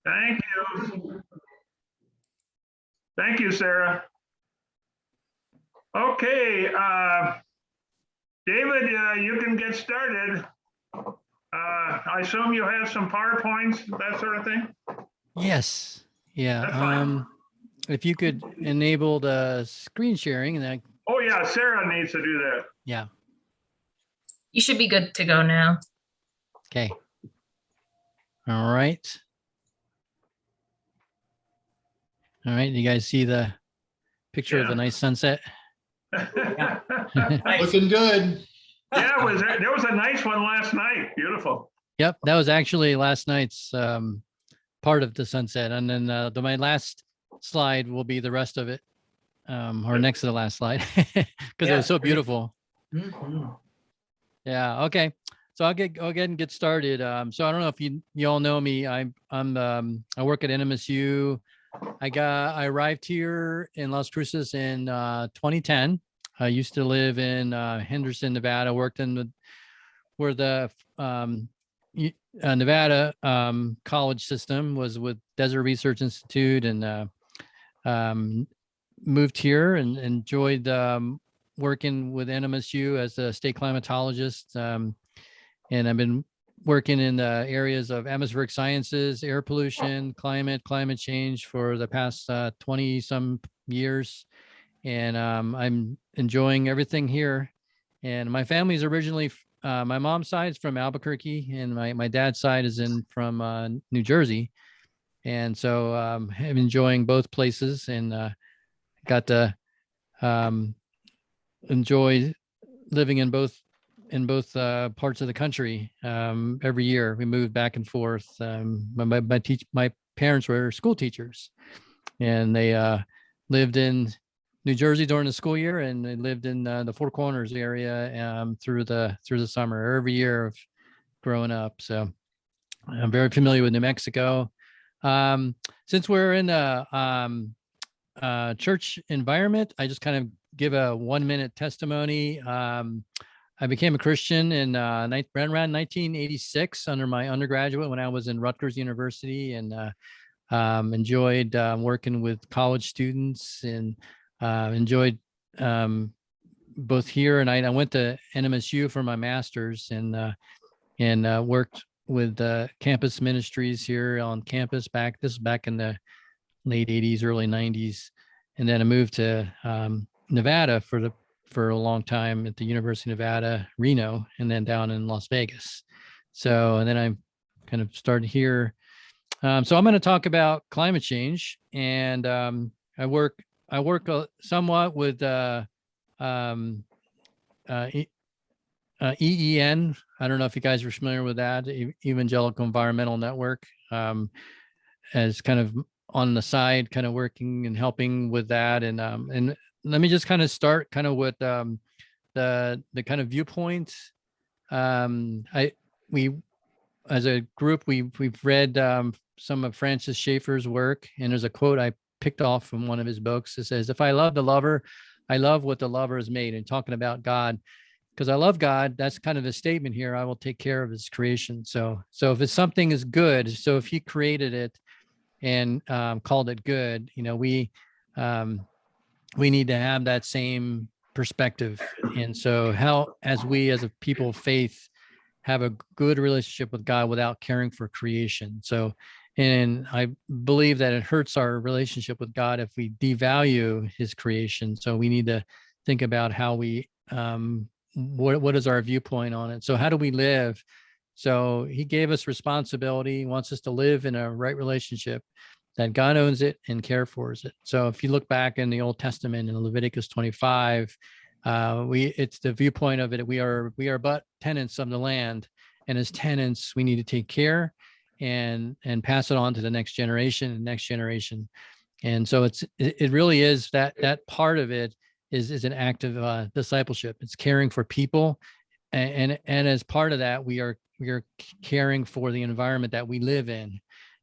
Thank you. Thank you, Sarah. Okay, David, you can get started. I assume you have some PowerPoints, that sort of thing? Yes. Yeah. That's fine. If you could enable the screen sharing, and then Oh yeah, Sarah needs to do that. yeah. You should be good to go now. Okay. All right. All right. You guys see the picture of Yeah. a nice sunset? Looking good. Yeah, there was a nice one last night. Beautiful. Yep. That was actually last night's part of the sunset. And then my last slide will be the rest of it, or next to the last slide, because it was so beautiful. Yeah. Okay. So I'll go ahead and get started. So I don't know if you all know me. I work at NMSU. I arrived here in Las Cruces in 2010. I used to live in Henderson, Nevada. Worked in where the Nevada college system was with Desert Research Institute, and moved here and enjoyed working with NMSU as a state climatologist. And I've been working in the areas of atmospheric sciences, air pollution, climate change for the past 20 some years. And I'm enjoying everything here. And my family's originally, my mom's side is from Albuquerque, and my dad's side is from New Jersey. And so I'm enjoying both places, and got to enjoy living in both parts of the country. Every year we moved back and forth. My parents were school teachers, and they lived in New Jersey during the school year, and they lived in the Four Corners area through the summer every year of growing up. So I'm very familiar with New Mexico. Since we're in a church environment, I just kind of give a 1-minute testimony. I became a Christian in around 1986 under my undergraduate when I was in Rutgers University, and enjoyed working with college students, and enjoyed both here, and I went to NMSU for my master's, and worked with campus ministries here on campus back in the late 80s, early 90s. And then I moved to Nevada for a long time at the University of Nevada, Reno, and then down in Las Vegas. So, and then I kind of started here. So I'm going to talk about climate change, and I work somewhat with EEN. I don't know if you guys are familiar with that, Evangelical Environmental Network, as kind of on the side, kind of working and helping with that. And let me just kind of start kind of with the kind of viewpoints. We as a group, we've read some of Francis Schaeffer's work, and there's a quote I picked off from one of his books. It says, "If I love the lover, I love what the lover has made," and talking about God. Because I love God, that's kind of a statement here. I will take care of his creation. So if it's something is good, so if he created it and called it good, we need to have that same perspective. And so how, as we as a people of faith, have a good relationship with God without caring for creation. So, and I believe that it hurts our relationship with God if we devalue his creation. So we need to think about how we what is our viewpoint on it? So how do we live? So he gave us responsibility. He wants us to live in a right relationship, that God owns it and cares for it. So if you look back in the Old Testament in Leviticus 25, it's the viewpoint of it. We are but tenants of the land, and as tenants, we need to take care and pass it on to the next generation and next generation. And so it really is that part of it is an act of discipleship. It's caring for people, and as part of that, we are caring for the environment that we live in.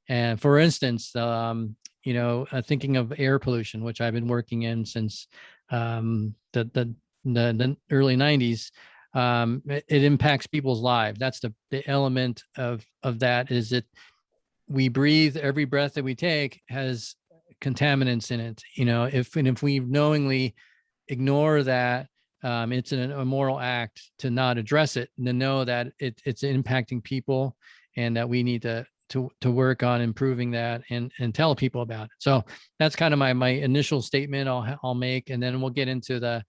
And for instance, thinking of air pollution, which I've been working in since the early 90s, it impacts people's lives. That's the element of that, is we breathe, every breath that we take has contaminants in it. If we knowingly ignore that, it's an immoral act to not address it and to know that it's impacting people, and that we need to work on improving that and tell people about it. So that's kind of my initial statement I'll make, and then we'll get into the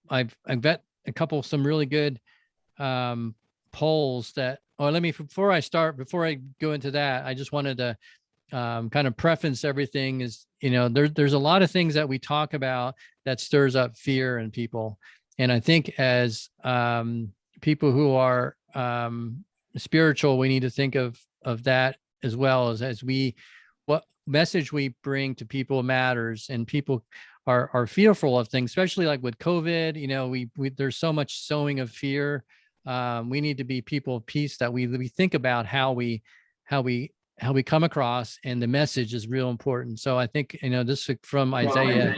I've got some really good polls that, before I go into that, I just wanted to kind of preface everything is, there's a lot of things that we talk about that stirs up fear in people. And I think as people who are spiritual, we need to think of that as well, as what message we bring to people matters, and people are fearful of things, especially like with COVID. We there's so much sowing of fear. We need to be people of peace, that we think about how we come across, and the message is real important. So I think, this is from Isaiah.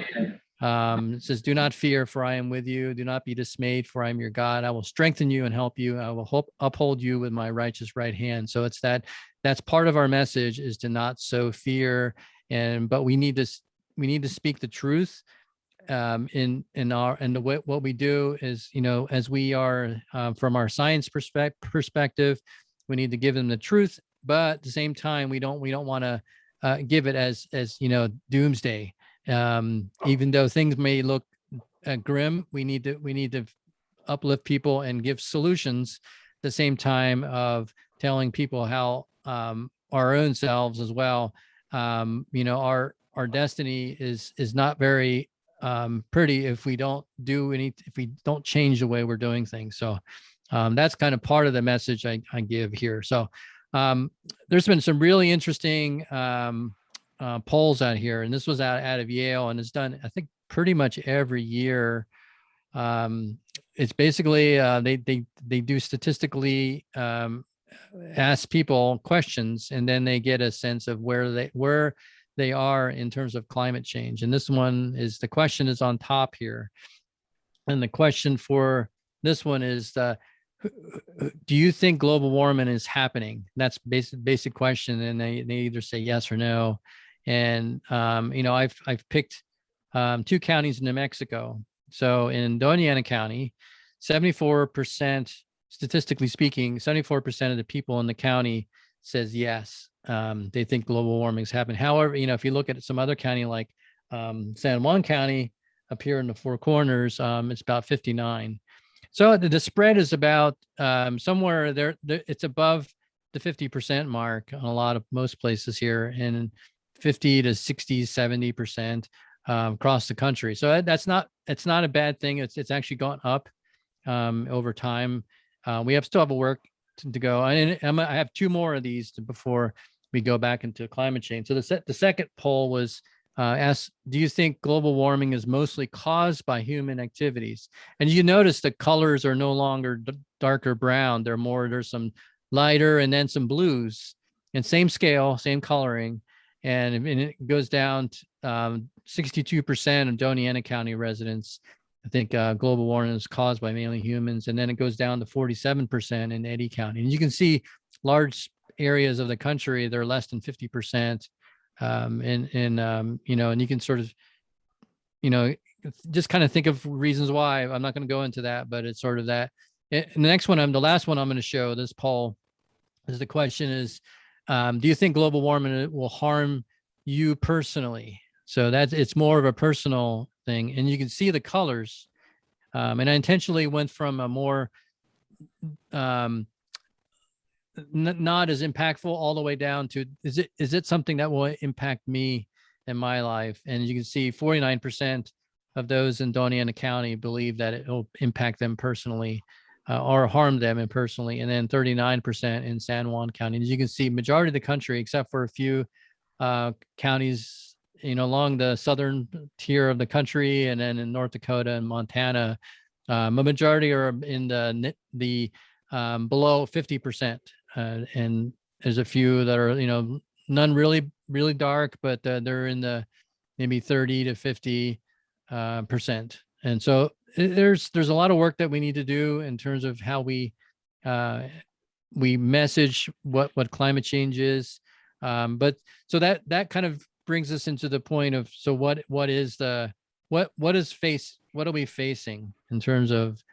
It says, "Do not fear, for I am with you. Do not be dismayed, for I am your God. I will strengthen you and help you. I will uphold you with my righteous right hand." So it's that's part of our message, is to not sow fear. But we need to speak the truth. What we do is, as we are, from our science perspective, we need to give them the truth. But at the same time, we don't want to give it as doomsday. Even though things may look grim, we need to uplift people and give solutions at the same time of telling people how our own selves as well. Our destiny is not very pretty if we don't change the way we're doing things. So that's kind of part of the message I give here. So there's been some really interesting polls out here, and this was out of Yale, and it's done, I think, pretty much every year. It's basically they do statistically ask people questions, and then they get a sense of where they are in terms of climate change. And this one is, the question is on top here, and the question for this one is, do you think global warming is happening? That's basic question, and they either say yes or no. And I've picked 2 counties in New Mexico. So in Doña Ana County, 74%, statistically speaking, 74% of the people in the county says yes. They think global warming is happening. However, if you look at some other county like San Juan County up here in the Four Corners, it's about 59. So the spread is about somewhere there. It's above the 50% mark on most places here, and 50 to 60, 70% across the country. So it's not a bad thing. It's actually gone up over time. We still have a work to go. I have 2 more of these before we go back into climate change. So the second poll was asked, do you think global warming is mostly caused by human activities? And you notice the colors are no longer darker brown. There's some lighter, and then some blues, and same scale, same coloring. And it goes down to 62% of Doña Ana County residents. I think global warming is caused by mainly humans. And then it goes down to 47% in Eddy County. And you can see large areas of the country, they're less than 50%. And you can sort of, just kind of think of reasons why. I'm not going to go into that, but it's sort of that. And the last one I'm going to show, this poll, is the question is, do you think global warming will harm you personally? So it's more of a personal thing, and you can see the colors. And I intentionally went from a more not as impactful all the way down to, is it something that will impact me in my life? And you can see 49% of those in Doña Ana County believe that it will impact them personally, or harm them personally, and then 39% in San Juan County. And as you can see, majority of the country, except for a few counties, along the southern tier of the country, and then in North Dakota and Montana, a majority are in the below 50%. And there's a few that are, none really, really dark, but they're in the maybe 30 to 50%. And so there's a lot of work that we need to do in terms of how we we message what climate change is. But so that kind of brings us into the point of, so what are we facing in terms of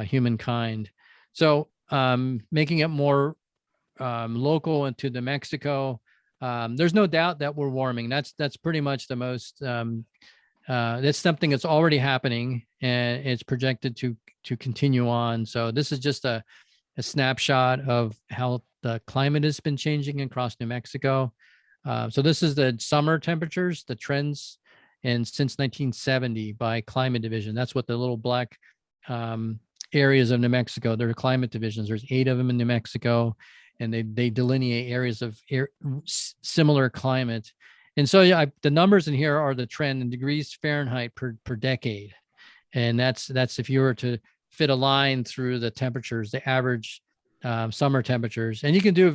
humankind? So making it more local into New Mexico, there's no doubt that we're warming. That's pretty much the most that's something that's already happening, and it's projected to continue on. So this is just a snapshot of how the climate has been changing across New Mexico. So this is the summer temperatures, the trends, and since 1970 by climate division. That's what the little black areas of New Mexico, they're climate divisions. There's 8 of them in New Mexico, and they delineate areas of similar climate. And so yeah, the numbers in here are the trend in degrees Fahrenheit per decade. And that's if you were to fit a line through the temperatures, the average summer temperatures. And you can do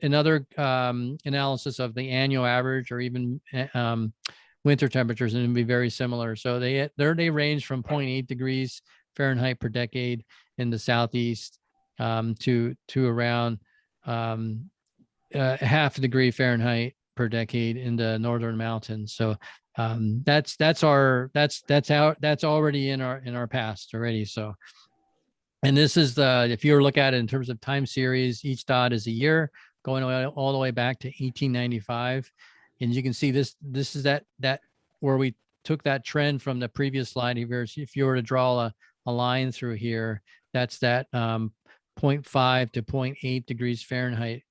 another analysis of the annual average or even winter temperatures, and it'd be very similar. So they range from 0.8 degrees Fahrenheit per decade in the southeast to around half a degree Fahrenheit per decade in the northern mountains. So that's already in our past already. So, and this is if you look at it in terms of time series, each dot is a year going all the way back to 1895. And you can see this is that where we took that trend from the previous slide. If you were to draw a line through here, that's that 0.5 to 0.8 degrees Fahrenheit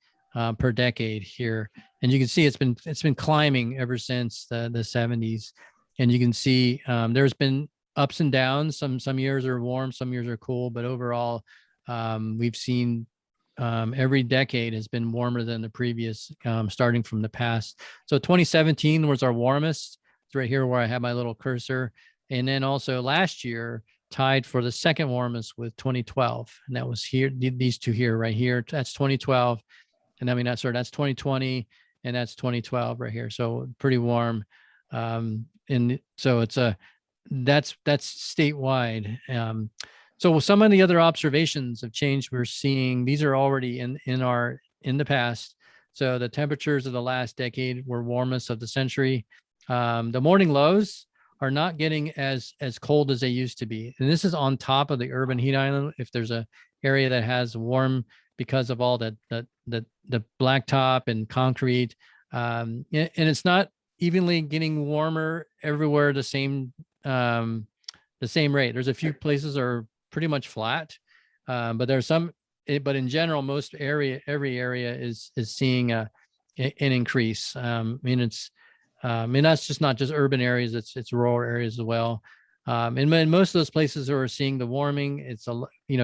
per decade here. And you can see it's been climbing ever since the 70s. And you can see there's been ups and downs. Some years are warm, some years are cool, but overall we've seen every decade has been warmer than the previous, starting from the past. So 2017 was our warmest. It's right here where I have my little cursor. And then also last year tied for the second warmest with 2012. And that was here, these two here, right here. That's 2012. And that's 2020, and that's 2012 right here. So pretty warm. And so that's statewide. So some of the other observations of change we're seeing, these are already in the past. So the temperatures of the last decade were warmest of the century. The morning lows are not getting as cold as they used to be. And this is on top of the urban heat island. If there's a area that has warm because of all the blacktop and concrete, and it's not evenly getting warmer everywhere the same rate. There's a few places that are pretty much flat, but there's some. But in general, every area is seeing an increase. That's just not just urban areas; it's rural areas as well. And in most of those places that are seeing the warming,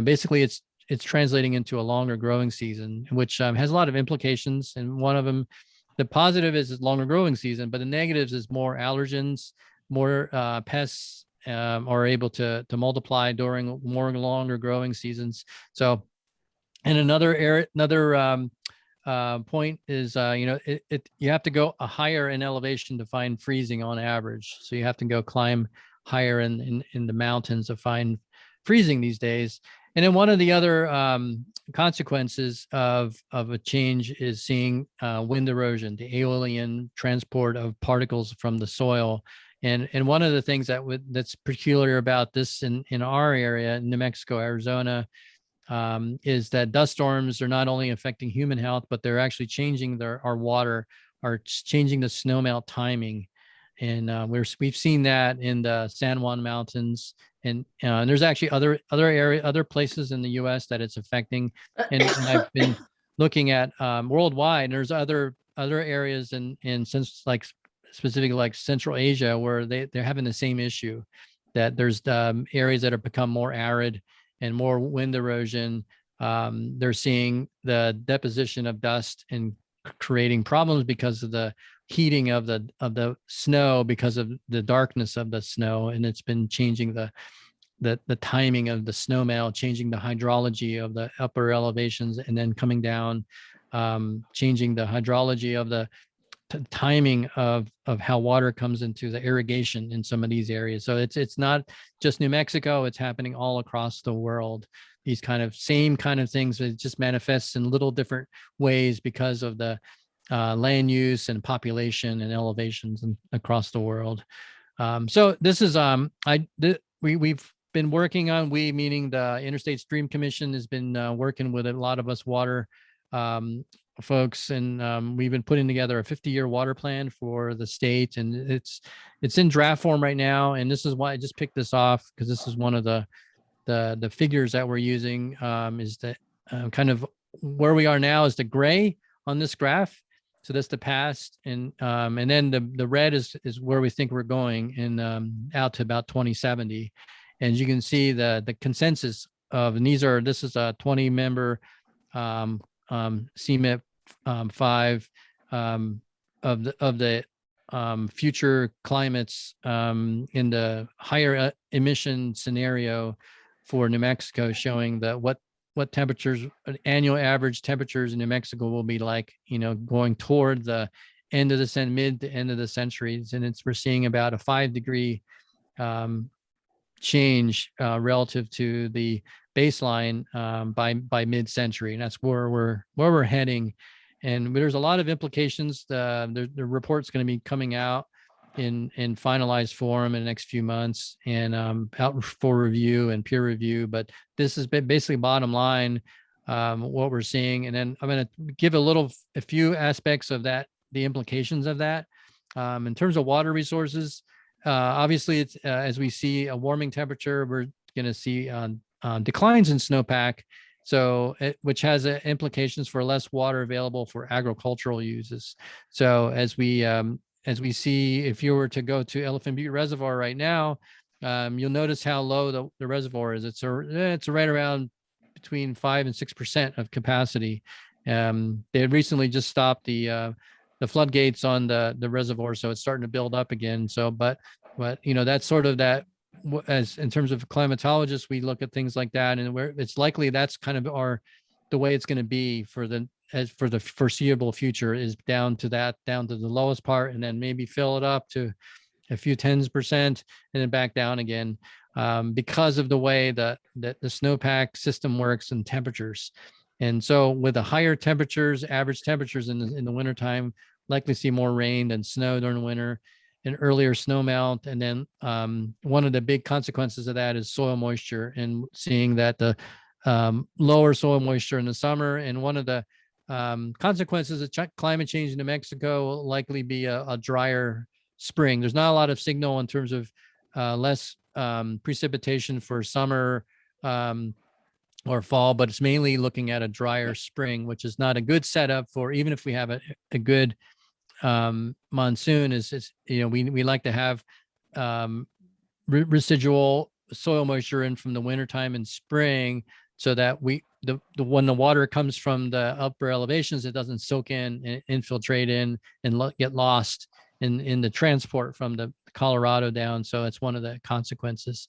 basically it's translating into a longer growing season, which has a lot of implications. And one of them, the positive is longer growing season, but the negatives is more allergens, more pests are able to multiply during longer growing seasons. So, and another point is, you have to go higher in elevation to find freezing on average. So you have to go climb higher in the mountains to find freezing these days. And then one of the other consequences of a change is seeing wind erosion, the aeolian transport of particles from the soil. And one of the things that's peculiar about this in our area, New Mexico, Arizona, is that dust storms are not only affecting human health, but they're actually changing our water, are changing the snowmelt timing. And we've seen that in the San Juan Mountains, and there's actually other places in the U.S. that it's affecting. And I've been looking at worldwide. And there's other areas specifically like Central Asia where they're having the same issue. That there's areas that have become more arid and more wind erosion. They're seeing the deposition of dust and creating problems because of the heating of the snow, because of the darkness of the snow, and it's been changing the timing of the snowmelt, changing the hydrology of the upper elevations, and then coming down, changing the hydrology of the timing of how water comes into the irrigation in some of these areas. So it's not just New Mexico, it's happening all across the world. These same kind of things, it just manifests in little different ways because of the land use and population and elevations across the world. So this is we've been working on, we meaning the Interstate Stream Commission has been working with a lot of us water folks, and we've been putting together a 50-year water plan for the state, and it's in draft form right now. And this is why I just picked this off, because this is one of the figures that we're using, is that kind of where we are now is the gray on this graph. So that's the past, and then the red is where we think we're going, and out to about 2070. And you can see the consensus of, and this is a 20-member CMIP 5 of the future climates in the higher emission scenario for New Mexico, showing that what temperatures, annual average temperatures in New Mexico will be like, going toward the end of the mid to end of the centuries. And we're seeing about a 5-degree change relative to the baseline by mid-century, and that's where we're heading. And there's a lot of implications. The report's going to be coming out in finalized form in the next few months, and out for review and peer review. But this is basically bottom line, what we're seeing. And then I'm going to give a few aspects of that, the implications of that. In terms of water resources, obviously, it's as we see a warming temperature, we're going to see declines in snowpack, which has implications for less water available for agricultural uses. So as we see, if you were to go to Elephant Butte Reservoir right now, you'll notice how low the reservoir is. It's right around between 5 and 6% of capacity. They had recently just stopped the floodgates on the reservoir, so it's starting to build up again. So, but that's sort of that. As in terms of climatologists, we look at things like that, and where it's likely that's kind of the way it's going to be for the foreseeable future, is down to the lowest part, and then maybe fill it up to a few 10%, and then back down again, because of the way that the snowpack system works and temperatures. And so with the higher temperatures, average temperatures in the wintertime, likely see more rain than snow during the winter, and earlier snow melt. And then one of the big consequences of that is soil moisture, and seeing that the lower soil moisture in the summer. And one of the consequences of climate change in New Mexico will likely be a drier spring. There's not a lot of signal in terms of less precipitation for summer or fall, but it's mainly looking at a drier spring, which is not a good setup for, even if we have a good monsoon. We like to have residual soil moisture in from the wintertime and spring, so that when the water comes from the upper elevations, it doesn't soak in and infiltrate in and get lost in the transport from the Colorado down. So it's one of the consequences.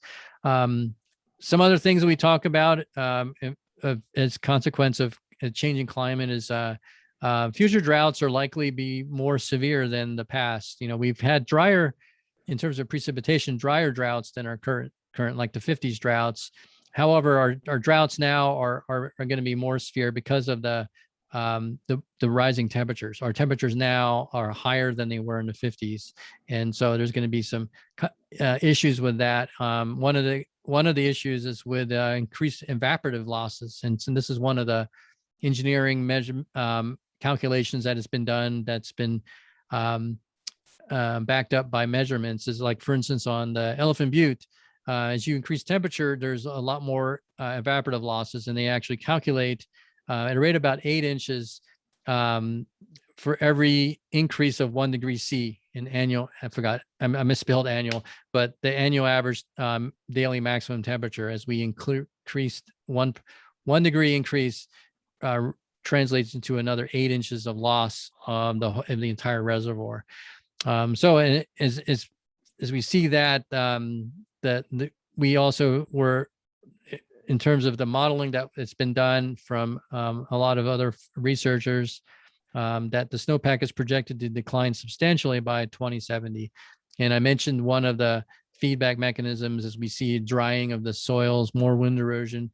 Some other things that we talk about as consequence of a changing climate is future droughts are likely be more severe than the past. We've had drier, in terms of precipitation, drier droughts than our current like the 50s droughts. However, our droughts now are going to be more severe because of the rising temperatures. Our temperatures now are higher than they were in the 50s, and so there's going to be some issues with that. One of the issues is with increased evaporative losses, and so this is one of the engineering calculations that has been done, that's been backed up by measurements. Is like, for instance, on the Elephant Butte, as you increase temperature, there's a lot more evaporative losses, and they actually calculate at a rate about 8 inches for every increase of 1 degree C in annual. I misspelled annual, but the annual average daily maximum temperature, as we increased one degree increase, translates into another 8 inches of loss of the entire reservoir. So as we see that, we also were, in terms of the modeling that it's been done from a lot of other researchers, that the snowpack is projected to decline substantially by 2070. And I mentioned one of the feedback mechanisms as we see drying of the soils, more wind erosion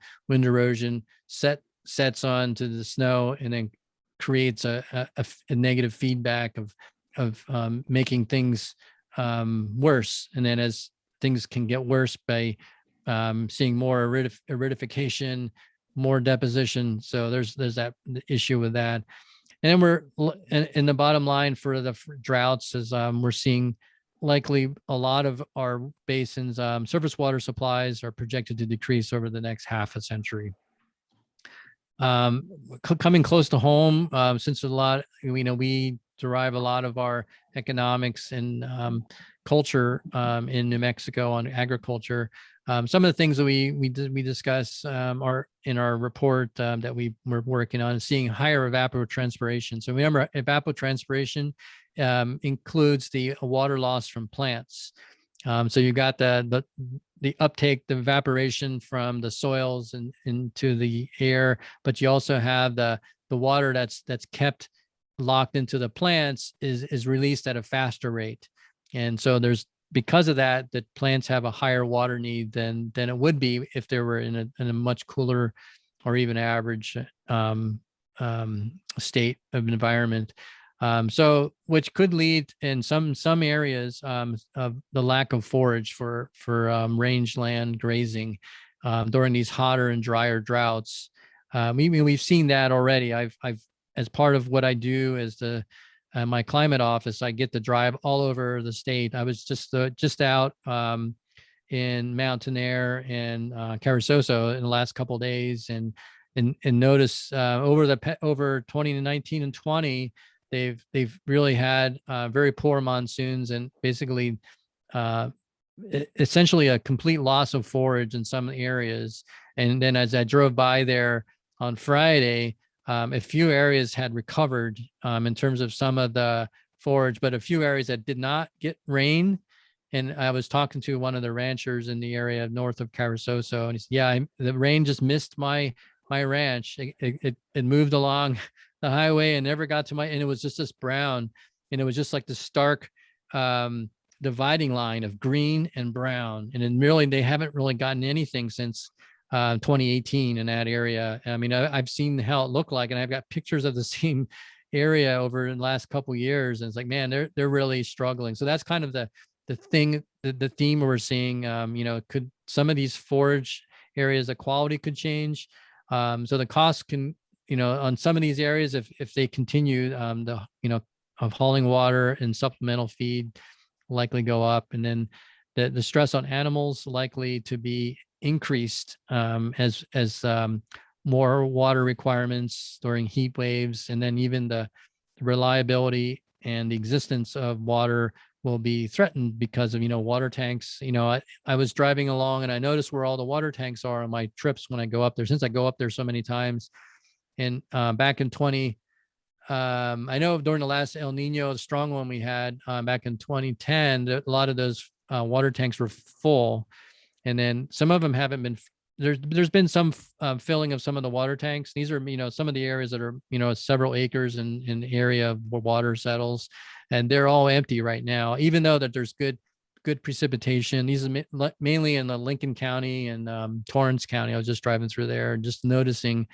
sets on to the snow and then creates a negative feedback of making things worse. And then as things can get worse by seeing more aridification, more deposition. So there's that issue with that. And then we're in the bottom line for the droughts is we're seeing likely a lot of our basins, surface water supplies are projected to decrease over the next half a century. Coming close to home, since a lot, we derive a lot of our economics and culture in New Mexico on agriculture. Some of the things that we discuss are in our report that we're working on, seeing higher evapotranspiration. So remember, evapotranspiration includes the water loss from plants. So you got the uptake, the evaporation from the soils and into the air, but you also have the water that's kept locked into the plants is released at a faster rate. And so because of that, the plants have a higher water need than it would be if they were in a much cooler or even average state of environment. So which could lead in some areas of the lack of forage for rangeland grazing during these hotter and drier droughts. We've seen that already. I've as part of what I do as my climate office, I get to drive all over the state. I was just out in Mountain Air and Carrizozo in the last couple of days, and notice over 2019 and 20. They've really had very poor monsoons and basically essentially a complete loss of forage in some areas. And then as I drove by there on Friday, a few areas had recovered in terms of some of the forage, but a few areas that did not get rain. And I was talking to one of the ranchers in the area north of Carrizozo, and he said, "Yeah, the rain just missed my ranch. It moved along the highway and never got to and it was just this brown, and it was just like the stark dividing line of green and brown. And then really, they haven't really gotten anything since 2018 in that area. I mean, I've seen how it looked like, and I've got pictures of the same area over the last couple of years. And it's like, man, they're really struggling. So that's kind of the theme we're seeing. Could some of these forage areas, the quality could change. So the cost can, on some of these areas, if they continue, of hauling water and supplemental feed likely go up, and then the stress on animals likely to be increased as more water requirements during heat waves, and then even the reliability and the existence of water will be threatened because of water tanks. I was driving along and I noticed where all the water tanks are on my trips when I go up there, since I go up there so many times. And back in I know during the last El Nino, the strong one we had back in 2010, a lot of those water tanks were full. And then some of them haven't been, there's been some filling of some of the water tanks. These are, some of the areas that are, several acres in the area where water settles, and they're all empty right now, even though that there's good precipitation. These are mainly in the Lincoln County and Torrance County. I was just driving through there and just noticing,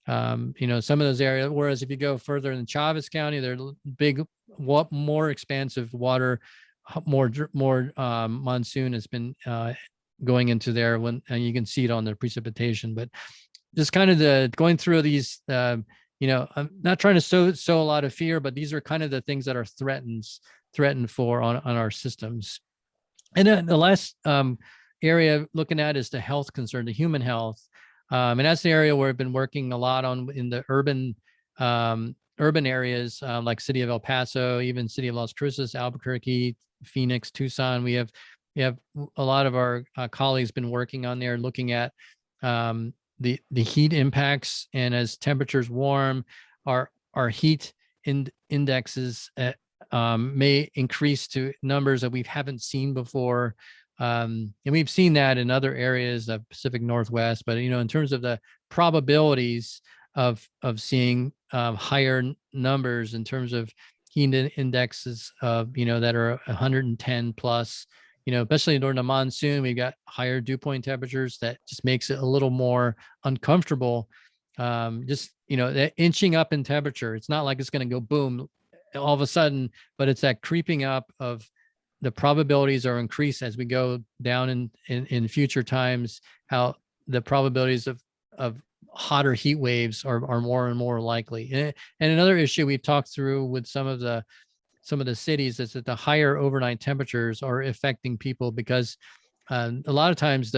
some of those areas. Whereas if you go further in Chavez County, they're big, more expansive water, more monsoon has been going into there and you can see it on the precipitation. But just kind of going through these, I'm not trying to sow a lot of fear, but these are kind of the things that are threatened for on our systems. And then the last area looking at is the health concern, the human health. And that's the area where I've been working a lot on in the urban areas, like city of El Paso, even city of Las Cruces, Albuquerque, Phoenix, Tucson. We have a lot of our colleagues been working on there, looking at the heat impacts, and as temperatures warm, our heat indexes may increase to numbers that we haven't seen before. And we've seen that in other areas of Pacific Northwest, but in terms of the probabilities of seeing higher numbers in terms of heat indexes of, that are 110 plus, especially during the monsoon, we've got higher dew point temperatures that just makes it a little more uncomfortable. That inching up in temperature, it's not like it's going to go boom all of a sudden, but it's that creeping up of the probabilities are increased as we go down in future times, how the probabilities of hotter heat waves are more and more likely. And another issue we talked through with some of the cities is that the higher overnight temperatures are affecting people because a lot of times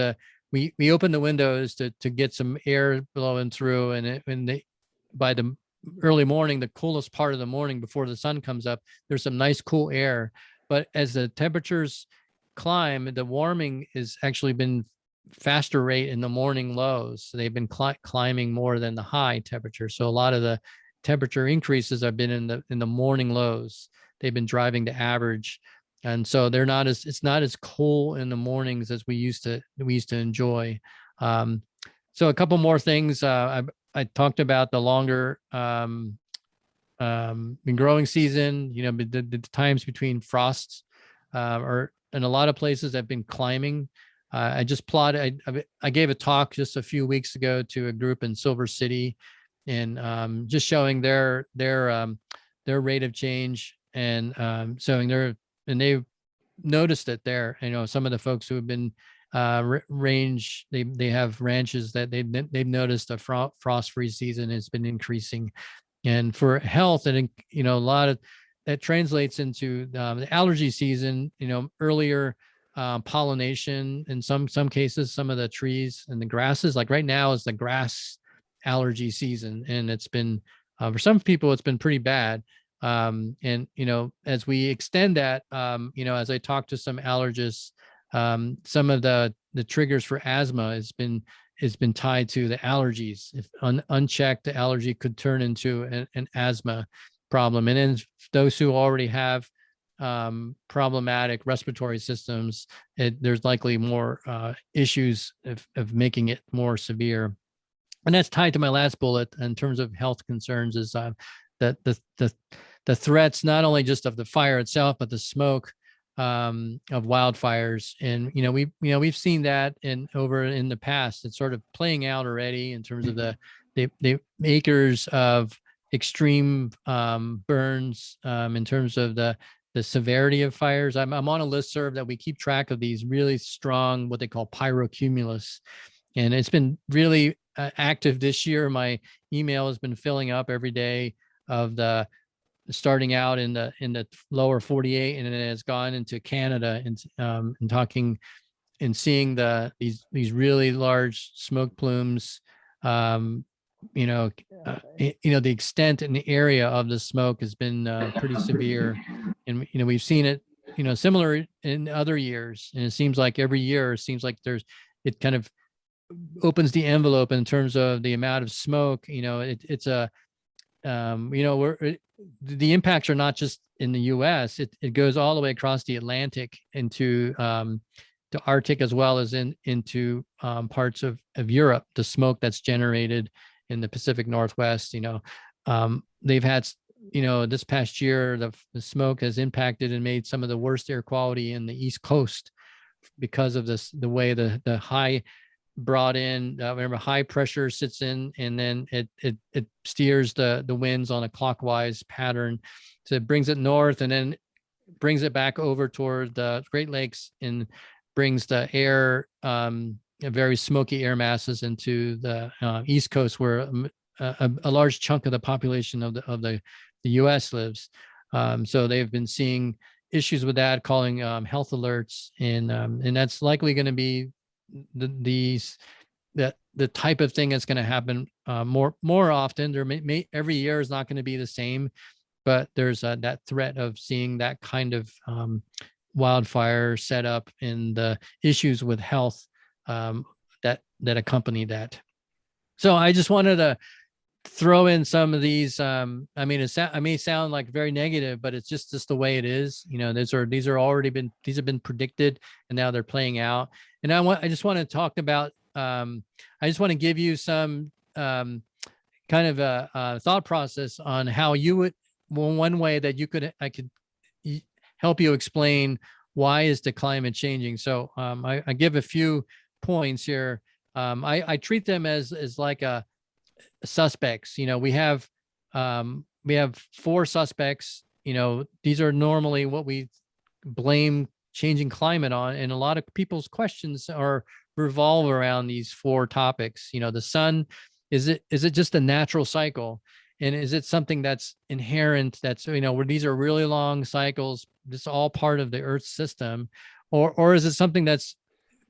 we open the windows to get some air blowing through, and by the early morning, the coolest part of the morning before the sun comes up, there's some nice cool air. But as the temperatures climb, the warming has actually been faster rate in the morning lows. So they've been climbing more than the high temperature. So a lot of the temperature increases have been in the morning lows. They've been driving to average. And so it's not as cool in the mornings as we used to enjoy. So a couple more things. I talked about the longer growing season, the times between frosts or in a lot of places have been climbing. I just plotted, I gave a talk just a few weeks ago to a group in Silver City, and just showing their rate of change, and they've noticed it there. Some of the folks who have been range, they have ranches that they've noticed a frost free season has been increasing. And for health, and a lot of that translates into the allergy season, earlier pollination in some cases, some of the trees and the grasses. Like right now is the grass allergy season, and it's been for some people it's been pretty bad. And as we extend that, as I talk to some allergists, some of the triggers for asthma has been tied to the allergies. If unchecked, the allergy could turn into an asthma problem. And then those who already have problematic respiratory systems, there's likely more issues of making it more severe. And that's tied to my last bullet in terms of health concerns, is that the threats, not only just of the fire itself, but the smoke of wildfires. And we've seen that over in the past. It's sort of playing out already in terms of the acres of extreme burns, in terms of the severity of fires. I'm on a listserv that we keep track of these really strong, what they call pyrocumulus, and it's been really active this year. My email has been filling up every day of the starting out in the lower 48, and it has gone into Canada, and talking and seeing these really large smoke plumes. The extent and the area of the smoke has been pretty severe, and we've seen it similar in other years, and it seems like every year it kind of opens the envelope in terms of the amount of smoke. The impacts are not just in the US, it goes all the way across the Atlantic into the Arctic, as well as into parts of Europe. The smoke that's generated in the Pacific Northwest, they've had, this past year, the smoke has impacted and made some of the worst air quality in the East Coast because of the way the high brought in, remember, high pressure sits in, and then it steers the winds on a clockwise pattern. So it brings it north and then brings it back over toward the Great Lakes, and brings the air, very smoky air masses into the East Coast, where a large chunk of the population of the US lives. So they've been seeing issues with that, calling health alerts, and that's likely going to be the type of thing that's going to happen more often. There may every year is not going to be the same, but there's that threat of seeing that kind of wildfire setup and the issues with health that accompany that. So I just wanted to throw in some of these. I may sound like very negative, but it's just the way it is. These have been predicted, and now they're playing out. And I just want to talk about. I just want to give you some kind of a thought process on how you would, well, one way that I could help you explain why is the climate changing. So I give a few points here. I treat them as like a suspects. We have 4 suspects. These are normally what we blame changing climate on, and a lot of people's questions revolve around these 4 topics. The sun, is it just a natural cycle, and is it something that's inherent, that's where these are really long cycles, this is all part of the Earth's system, or is it something that's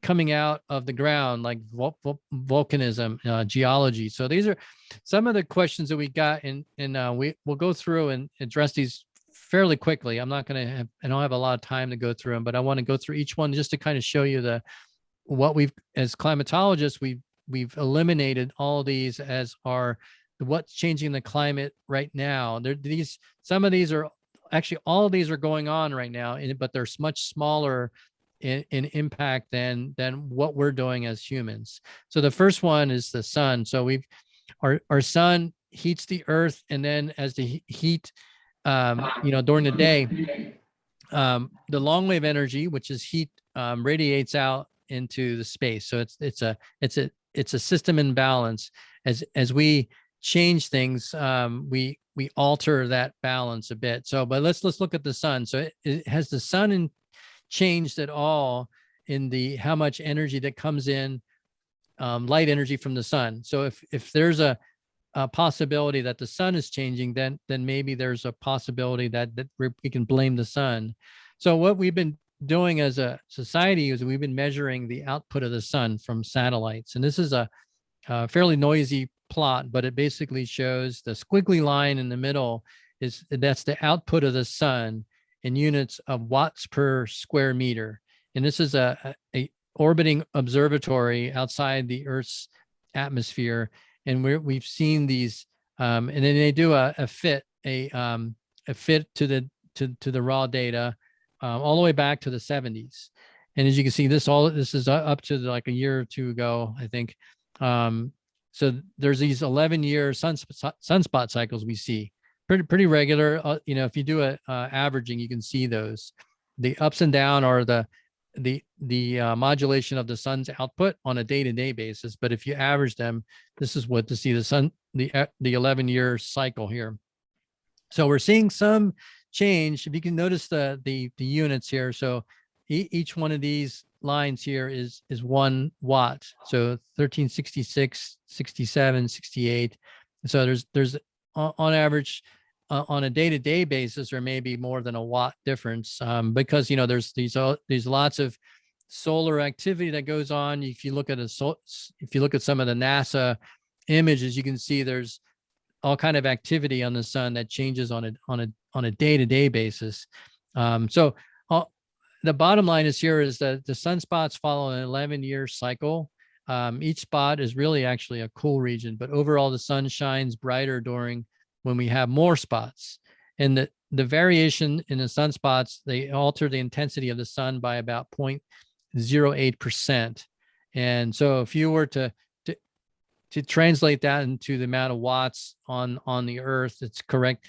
coming out of the ground, like volcanism, geology? So these are some of the questions that we got, and we'll go through and address these fairly quickly. I don't have a lot of time to go through them, but I want to go through each one just to kind of show you what we've, as climatologists, we've eliminated all of these as what's changing the climate right now. Some of these are actually, all of these are going on right now, but they're much smaller in impact than what we're doing as humans. So the first one is the sun. So our sun heats the earth, and then as the heat, during the day, the long wave energy, which is heat, radiates out into the space. So it's a system imbalance. As we change things, we alter that balance a bit. So, but let's look at the sun. So has the sun changed at all in how much energy that comes in, light energy from the sun? So if there's a possibility that the sun is changing, then maybe there's a possibility that we can blame the sun. So what we've been doing as a society is we've been measuring the output of the sun from satellites, and this is a fairly noisy plot, but it basically shows the squiggly line in the middle that's the output of the sun in units of watts per square meter. And this is a orbiting observatory outside the Earth's atmosphere. And we've seen these, and then they do a fit to the raw data all the way back to the 70s. And as you can see, this is up to like a year or 2 ago, I think. So there's these 11-year sunspot cycles we see, pretty regular. If you do a averaging, you can see those. The ups and down are the modulation of the sun's output on a day-to-day basis. But if you average them, this is what to see the 11-year cycle here. So we're seeing some change. If you can notice the units here. So each one of these lines here is 1 watt. So 1366, 67, 68. So there's on average, on a day-to-day basis, there may be more than a watt difference, because there's these lots of solar activity that goes on. If you look at some of the NASA images, you can see there's all kind of activity on the sun that changes on a day-to-day basis. So the bottom line is that the sunspots follow an 11-year cycle. Each spot is really actually a cool region, but overall the sun shines brighter when we have more spots. And the variation in the sunspots, they alter the intensity of the sun by about 0.08%. And so if you were to translate that into the amount of watts on the Earth, it's correct.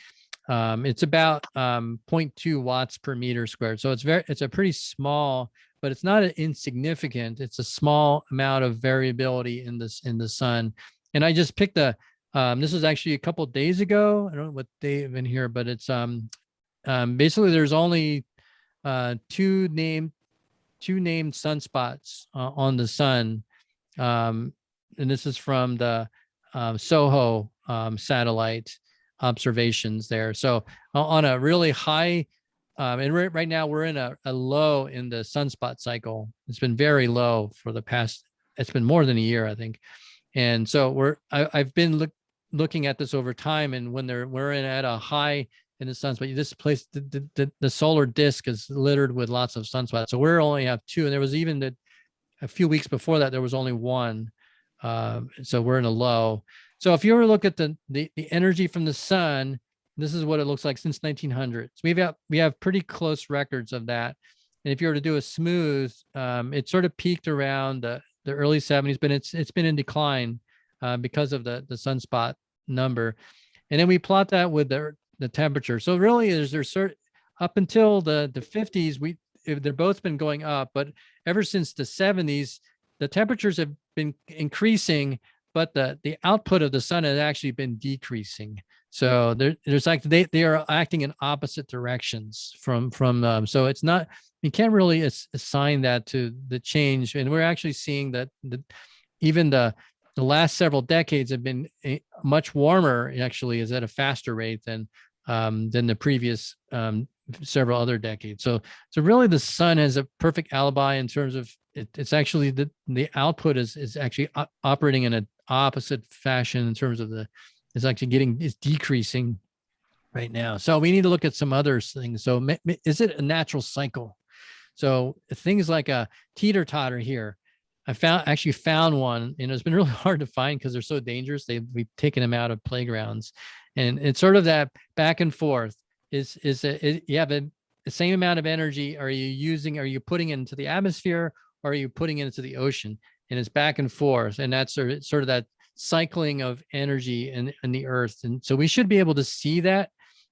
It's about 0.2 watts per meter squared. So it's a pretty small, but it's not insignificant. It's a small amount of variability in the sun. And I just picked this was actually a couple of days ago. I don't know what day in here, but it's basically there's only two named sunspots on the sun, and this is from the SOHO satellite observations there. So on a really high, and right now we're in a low in the sunspot cycle. It's been very low for it's been more than a year, I think. And so I've been looking at this over time, and when we're at a high in the sunspot, this place, the solar disk is littered with lots of sunspots. So we only have 2, and there was even a few weeks before that there was only 1. So we're in a low. So if you ever look at the energy from the sun, this is what it looks like since 1900. So we have pretty close records of that. And if you were to do a smooth, it sort of peaked around the early 70s, but it's been in decline because of the sunspot number. And then we plot that with the temperature. So really there's certain, up until the 50s, they're both been going up, but ever since the 70s, the temperatures have been increasing, but the output of the sun has actually been decreasing. So there's like they are acting in opposite directions from so it's not, you can't really assign that to the change. And we're actually seeing that even the last several decades have been much warmer, actually, is at a faster rate than the previous several other decades. So really the sun has a perfect alibi in terms of it's actually the output is actually operating in an opposite fashion in terms of it's actually it's decreasing right now. So we need to look at some other things. So is it a natural cycle? So things like a teeter totter here, I actually found one, and it's been really hard to find because they're so dangerous. We've taken them out of playgrounds, and it's sort of that back and forth. You have the same amount of energy? Are you putting it into the atmosphere, or are you putting it into the ocean? And it's back and forth, and that's sort of that cycling of energy in the earth. And so we should be able to see that.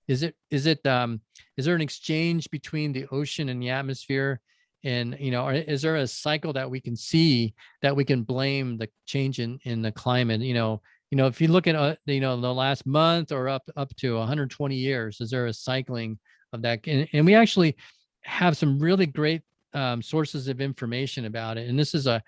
Is there an exchange between the ocean and the atmosphere? And, is there a cycle that we can see that we can blame the change in the climate? If you look at, the last month or up to 120 years, is there a cycling of that? And we actually have some really great sources of information about it. And this is a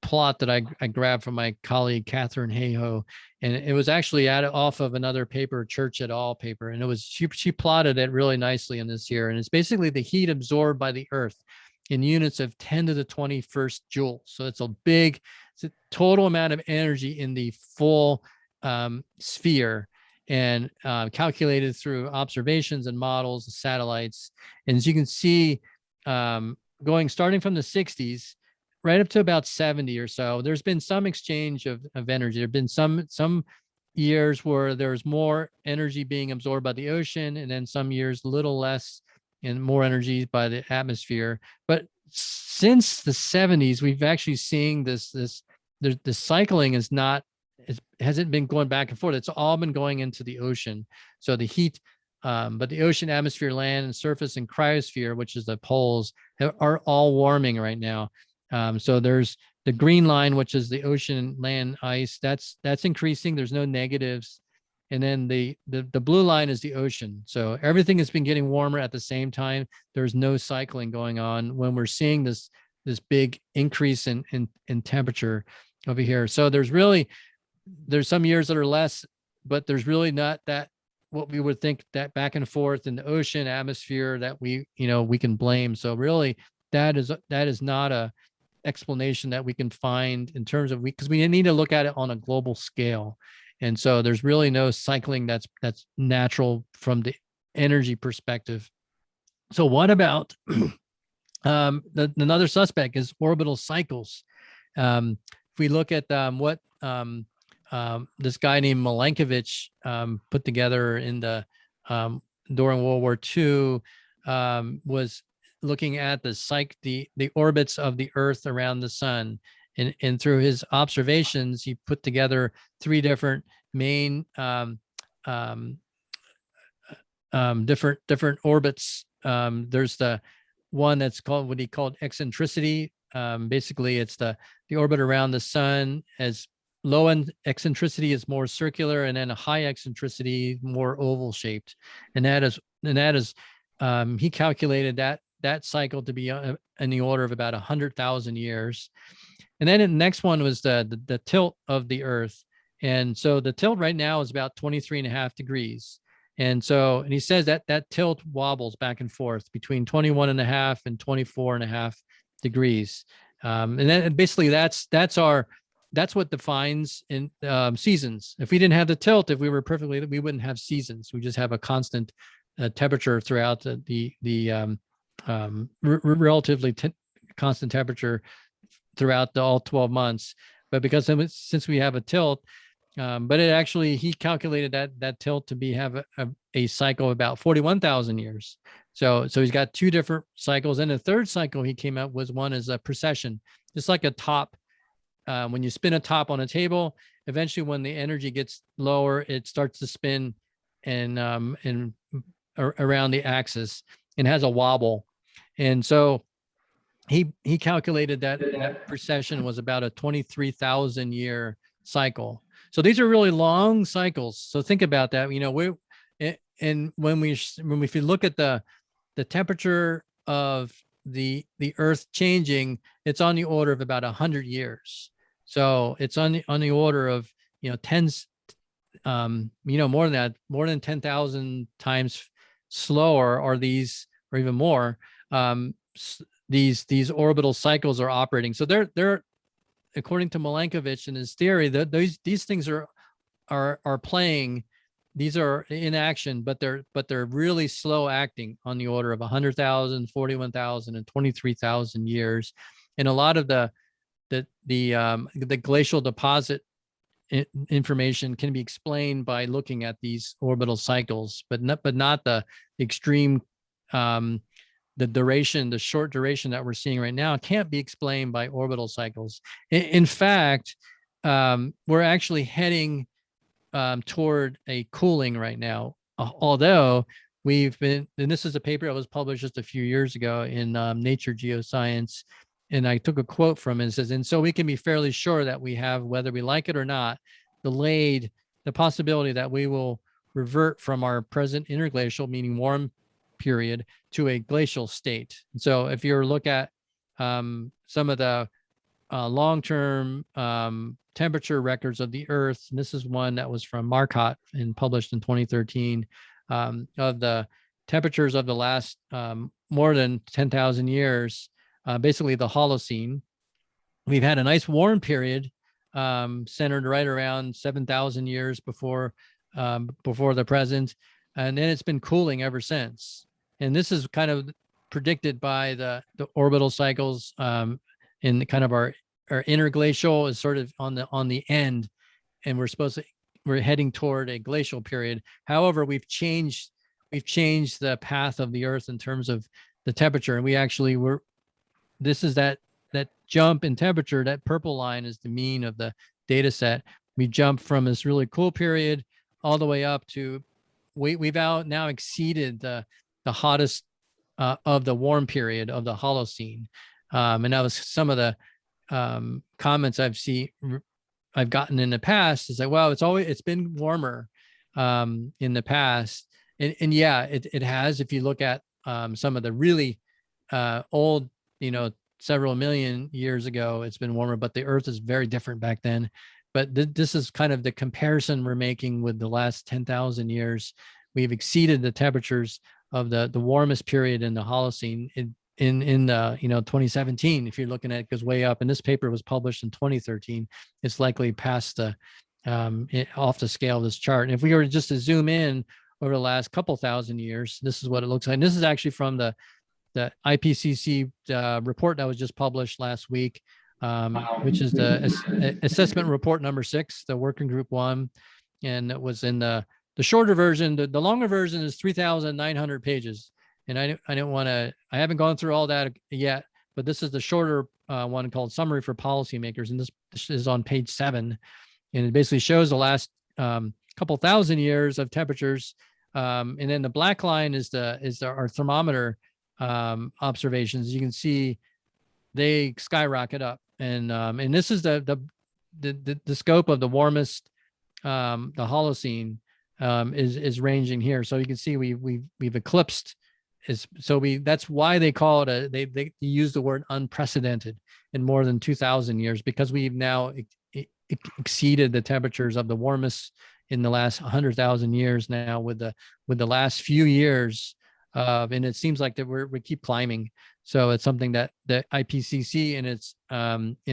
plot that I grabbed from my colleague, Catherine Hayhoe. And it was actually off of another paper, Church et al. Paper. And she plotted it really nicely in this here. And it's basically the heat absorbed by the earth in units of 10 to the 21st joules. So it's a total amount of energy in the full sphere, and calculated through observations and models, satellites. And as you can see, starting from the 60s, right up to about 70 or so, there's been some exchange of energy. There have been some years where there's more energy being absorbed by the ocean, and then some years a little less and more energy by the atmosphere. But since the 70s, we've actually seeing the cycling hasn't been going back and forth. It's all been going into the ocean. So the heat, but the ocean, atmosphere, land, and surface, and cryosphere, which is the poles, are all warming right now. So there's the green line, which is the ocean, land, ice. That's increasing. There's no negatives. And then the blue line is the ocean. So everything has been getting warmer at the same time. There's no cycling going on when we're seeing this big increase in temperature over here. So there's some years that are less, but there's really not that what we would think that back and forth in the ocean, atmosphere that we can blame. So really that is not a explanation that we can find in terms of because we need to look at it on a global scale. And so there's really no cycling that's natural from the energy perspective. So what about another suspect is orbital cycles. If we look at what this guy named Milankovitch put together in during World War II, was looking at the orbits of the Earth around the sun. And through his observations, he put together three different main different orbits. There's the one that's called what he called eccentricity. Basically, it's the orbit around the sun. As low end eccentricity is more circular, and then a high eccentricity more oval shaped. And that is he calculated that cycle to be in the order of about 100,000 years. And then the next one was the tilt of the Earth. And so the tilt right now is about 23.5 degrees. And he says that tilt wobbles back and forth between 21.5 and 24.5 degrees. And then basically that's what defines in seasons. If we didn't have the tilt, we wouldn't have seasons. We just have a constant temperature throughout the relatively constant temperature throughout all 12 months. But because since we have a tilt, but he calculated that tilt to have a cycle of about 41,000 years. So he's got two different cycles. And the third cycle he came up with one is a precession, just like a top. When you spin a top on a table, eventually when the energy gets lower, it starts to spin and around the axis and has a wobble. And so he calculated that that precession was about a 23,000 year cycle. So these are really long cycles. So think about that. You know, and when if you look at the temperature of the Earth changing, it's on the order of about 100 years. So it's on the order of, you know, tens, you know, more than that, more than 10,000 times slower, or even more. These orbital cycles are operating. So they're according to Milankovitch and his theory, that these things are playing. These are in action, but they're really slow acting, on the order of 100,000, 41,000, and 23,000 years. And a lot of the glacial deposit information can be explained by looking at these orbital cycles, but not the extreme, the duration, the short duration that we're seeing right now can't be explained by orbital cycles. In fact, we're actually heading toward a cooling right now, although we've been, and this is a paper that was published just a few years ago in Nature Geoscience, and I took a quote from it. It says, and so we can be fairly sure that we have, whether we like it or not, delayed the possibility that we will revert from our present interglacial, meaning warm period, to a glacial state. And so if you look at some of the long-term temperature records of the Earth, and this is one that was from Marcotte and published in 2013, of the temperatures of the last more than 10,000 years, basically the Holocene. We've had a nice warm period centered right around 7,000 years before the present, and then it's been cooling ever since. And this is kind of predicted by the orbital cycles in kind of our interglacial is sort of on the end, and we're heading toward a glacial period. However, we've changed the path of the Earth in terms of the temperature, and this is that jump in temperature. That purple line is the mean of the data set. We jumped from this really cool period all the way up to we've now exceeded the hottest of the warm period of the Holocene, and that was some of the comments I've gotten in the past. Is like, well, it's been warmer in the past, and yeah, it has. If you look at some of the really old, you know, several million years ago, it's been warmer, but the Earth is very different back then. But this is kind of the comparison we're making with the last 10,000 years. We've exceeded the temperatures of the warmest period in the Holocene in 2017. If you're looking at it, goes way up, and this paper was published in 2013. It's likely past off the scale of this chart. And if we were just to zoom in over the last couple thousand years, this is what it looks like. And this is actually from the IPCC report that was just published last week, which is the assessment report number 6, the working group 1, and it was in the shorter version. The longer version is 3,900 pages, and I haven't gone through all that yet, but this is the shorter one called Summary for Policymakers, and this is on page 7, and it basically shows the last couple thousand years of temperatures, and then the black line is our thermometer observations. You can see they skyrocket up, and this is the scope of the warmest, the Holocene is ranging here. So you can see we've eclipsed. That's why they call it they use the word unprecedented in more than 2,000 years, because we've now exceeded the temperatures of the warmest in the last 100,000 years now with the last few years. And it seems like that we keep climbing. So it's something that the IPCC in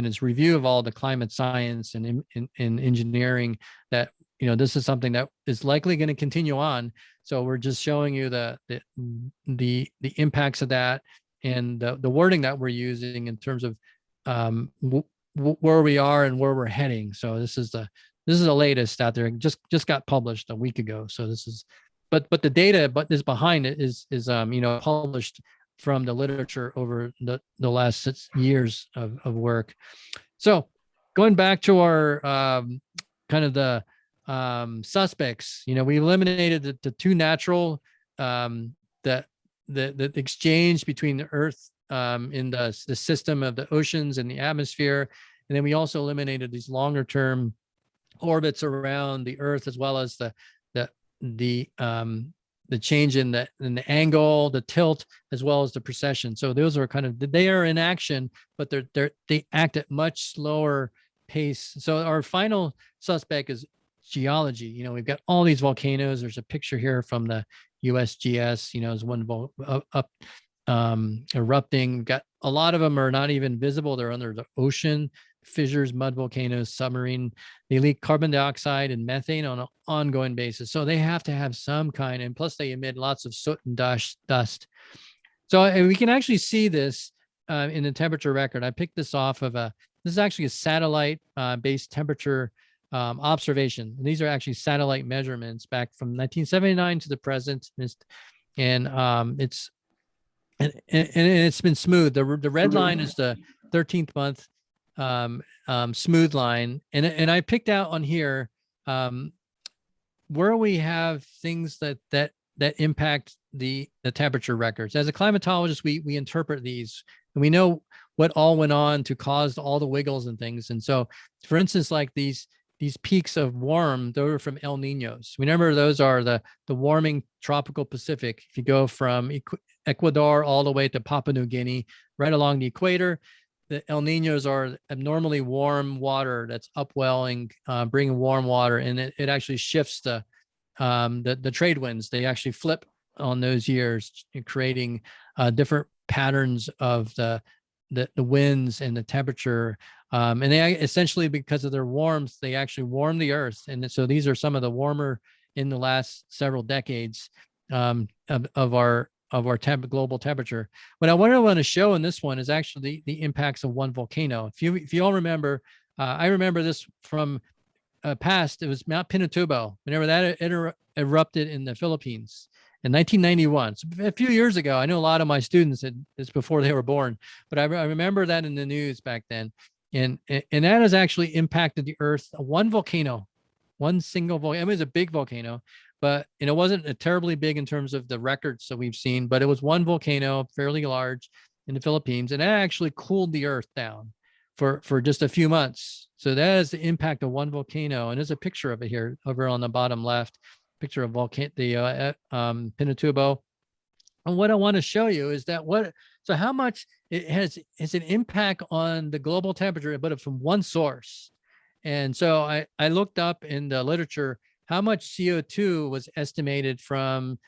its review of all the climate science and in engineering, that, you know, this is something that is likely going to continue on. So we're just showing you the impacts of that, and the wording that we're using in terms of where we are and where we're heading. So this is the latest out there. Just got published a week ago. So this is. But the data is behind it is published from the literature over the last 6 years of work. So going back to our kind of the suspects. We eliminated the two natural, the exchange between the Earth in the system of the oceans and the atmosphere. And then we also eliminated these longer term orbits around the Earth, as well as the change in the angle, the tilt, as well as the precession. So those are they are in action, but they act at much slower pace. So our final suspect is geology. We've got all these volcanoes. There's a picture here from the USGS, is one erupting. We've got a lot of them are not even visible. They're under the ocean, fissures, mud volcanoes, submarine. They leak carbon dioxide and methane on an ongoing basis. So they have to have some kind, and plus they emit lots of soot and dust. So we can actually see this in the temperature record. I picked this off of this is actually a satellite based temperature observation. And these are actually satellite measurements back from 1979 to the present. And it's been smooth. The red line is the 13th month smooth line. And I picked out on here where we have things that impact the temperature records. As a climatologist, we interpret these, and we know what all went on to cause all the wiggles and things. And so, for instance, like these peaks of warm, those are from El Niños. Remember, those are the warming tropical Pacific. If you go from Ecuador all the way to Papua New Guinea, right along the equator, the El Niños are abnormally warm water that's upwelling, bringing warm water, and it actually shifts the trade winds. They actually flip on those years, creating different patterns of the winds and the temperature. And they essentially, because of their warmth, they actually warm the earth. And so these are some of the warmer in the last several decades of our global temperature. What I want to show in this one is actually the impacts of one volcano. If you all remember, I remember this from past. It was Mount Pinatubo. Whenever that erupted in the Philippines in 1991, so a few years ago. I know a lot of my students it's before they were born, but I remember that in the news back then. And that has actually impacted the Earth. One volcano, one single volcano. I mean, it was a big volcano, but it wasn't terribly big in terms of the records that we've seen. But it was one volcano, fairly large, in the Philippines, and that actually cooled the Earth down for just a few months. So that is the impact of one volcano, and there's a picture of it here over on the bottom left. Picture of Pinatubo. And what I want to show you is that so how much it has an impact on the global temperature, but from one source. And so I looked up in the literature how much CO2 was estimated from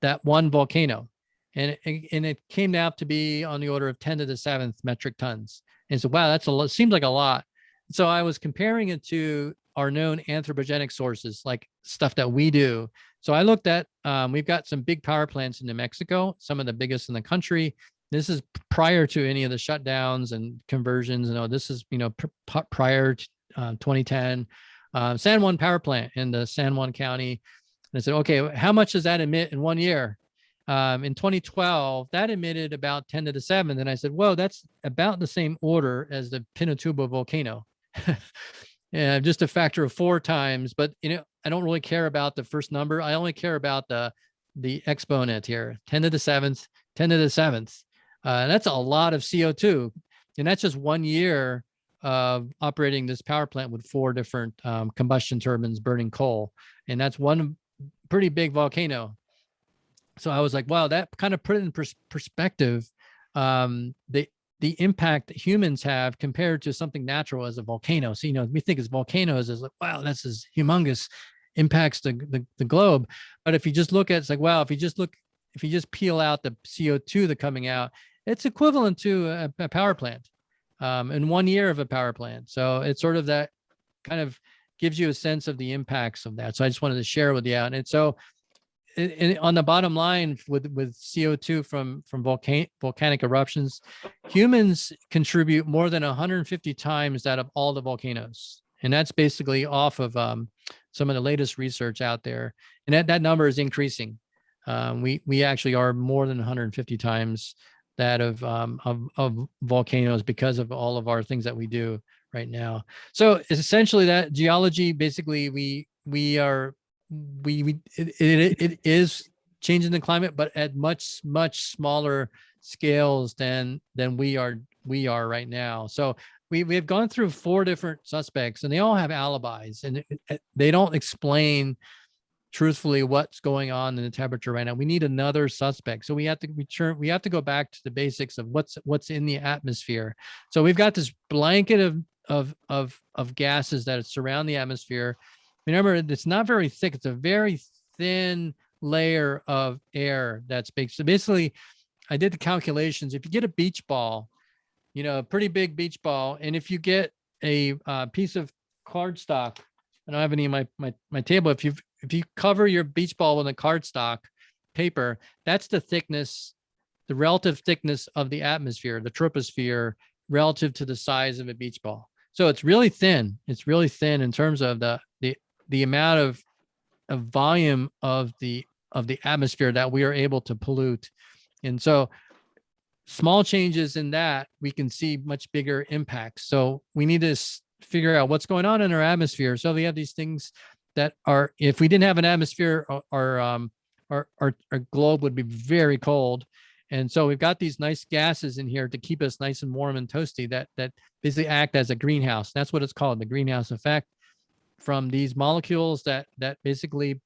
that one volcano. And it came out to be on the order of 10 to the 7th metric tons. And so, wow, that's a lot. Seems like a lot. So I was comparing it to our known anthropogenic sources, like stuff that we do. So I looked at, we've got some big power plants in New Mexico, some of the biggest in the country. This is prior to any of the shutdowns and conversions. This is, prior to 2010. San Juan power plant in the San Juan County. And I said, okay, how much does that emit in 1 year? In 2012, that emitted about 10 to the 7th. And I said, whoa, that's about the same order as the Pinatubo volcano. Just a factor of 4 times. But, I don't really care about the first number. I only care about the exponent here, 10 to the 7th, 10 to the 7th. That's a lot of CO2. And that's just 1 year of operating this power plant with 4 different combustion turbines burning coal. And that's one pretty big volcano. So I was like, wow, that kind of put it in perspective, the impact that humans have compared to something natural as a volcano. So, we think as volcanoes as like, wow, that's as humongous, impacts the globe. But if you just look at it's like, wow, if you just peel out the CO2 that's coming out, it's equivalent to a power plant in 1 year of a power plant. So it's sort of that kind of gives you a sense of the impacts of that. So I just wanted to share with you. And so on the bottom line with CO2 from volcanic eruptions, humans contribute more than 150 times that of all the volcanoes. And that's basically off of some of the latest research out there. And that number is increasing. We actually are more than 150 times that of volcanoes because of all of our things that we do right now. So it's essentially that geology, basically it is changing the climate, but at much smaller scales than we are right now. So we have gone through 4 different suspects, and they all have alibis, and they don't explain truthfully what's going on in the temperature right now. We need another suspect. So we have to go back to the basics of what's in the atmosphere. So we've got this blanket of gases that surround the atmosphere. Remember, it's not very thick. It's a very thin layer of air that's big. So basically, I did the calculations. If you get a beach ball, a pretty big beach ball, and if you get a piece of cardstock, I don't have any in my table. If you cover your beach ball with a cardstock paper, that's the thickness, the relative thickness of the atmosphere, the troposphere, relative to the size of a beach ball. So it's really thin. It's really thin in terms of the amount of volume of the atmosphere that we are able to pollute. And so small changes in that, we can see much bigger impacts. So we need to figure out what's going on in our atmosphere. So we have these things that are, if we didn't have an atmosphere, our globe would be very cold. And so we've got these nice gases in here to keep us nice and warm and toasty that basically act as a greenhouse. That's what it's called, the greenhouse effect, from these molecules that basically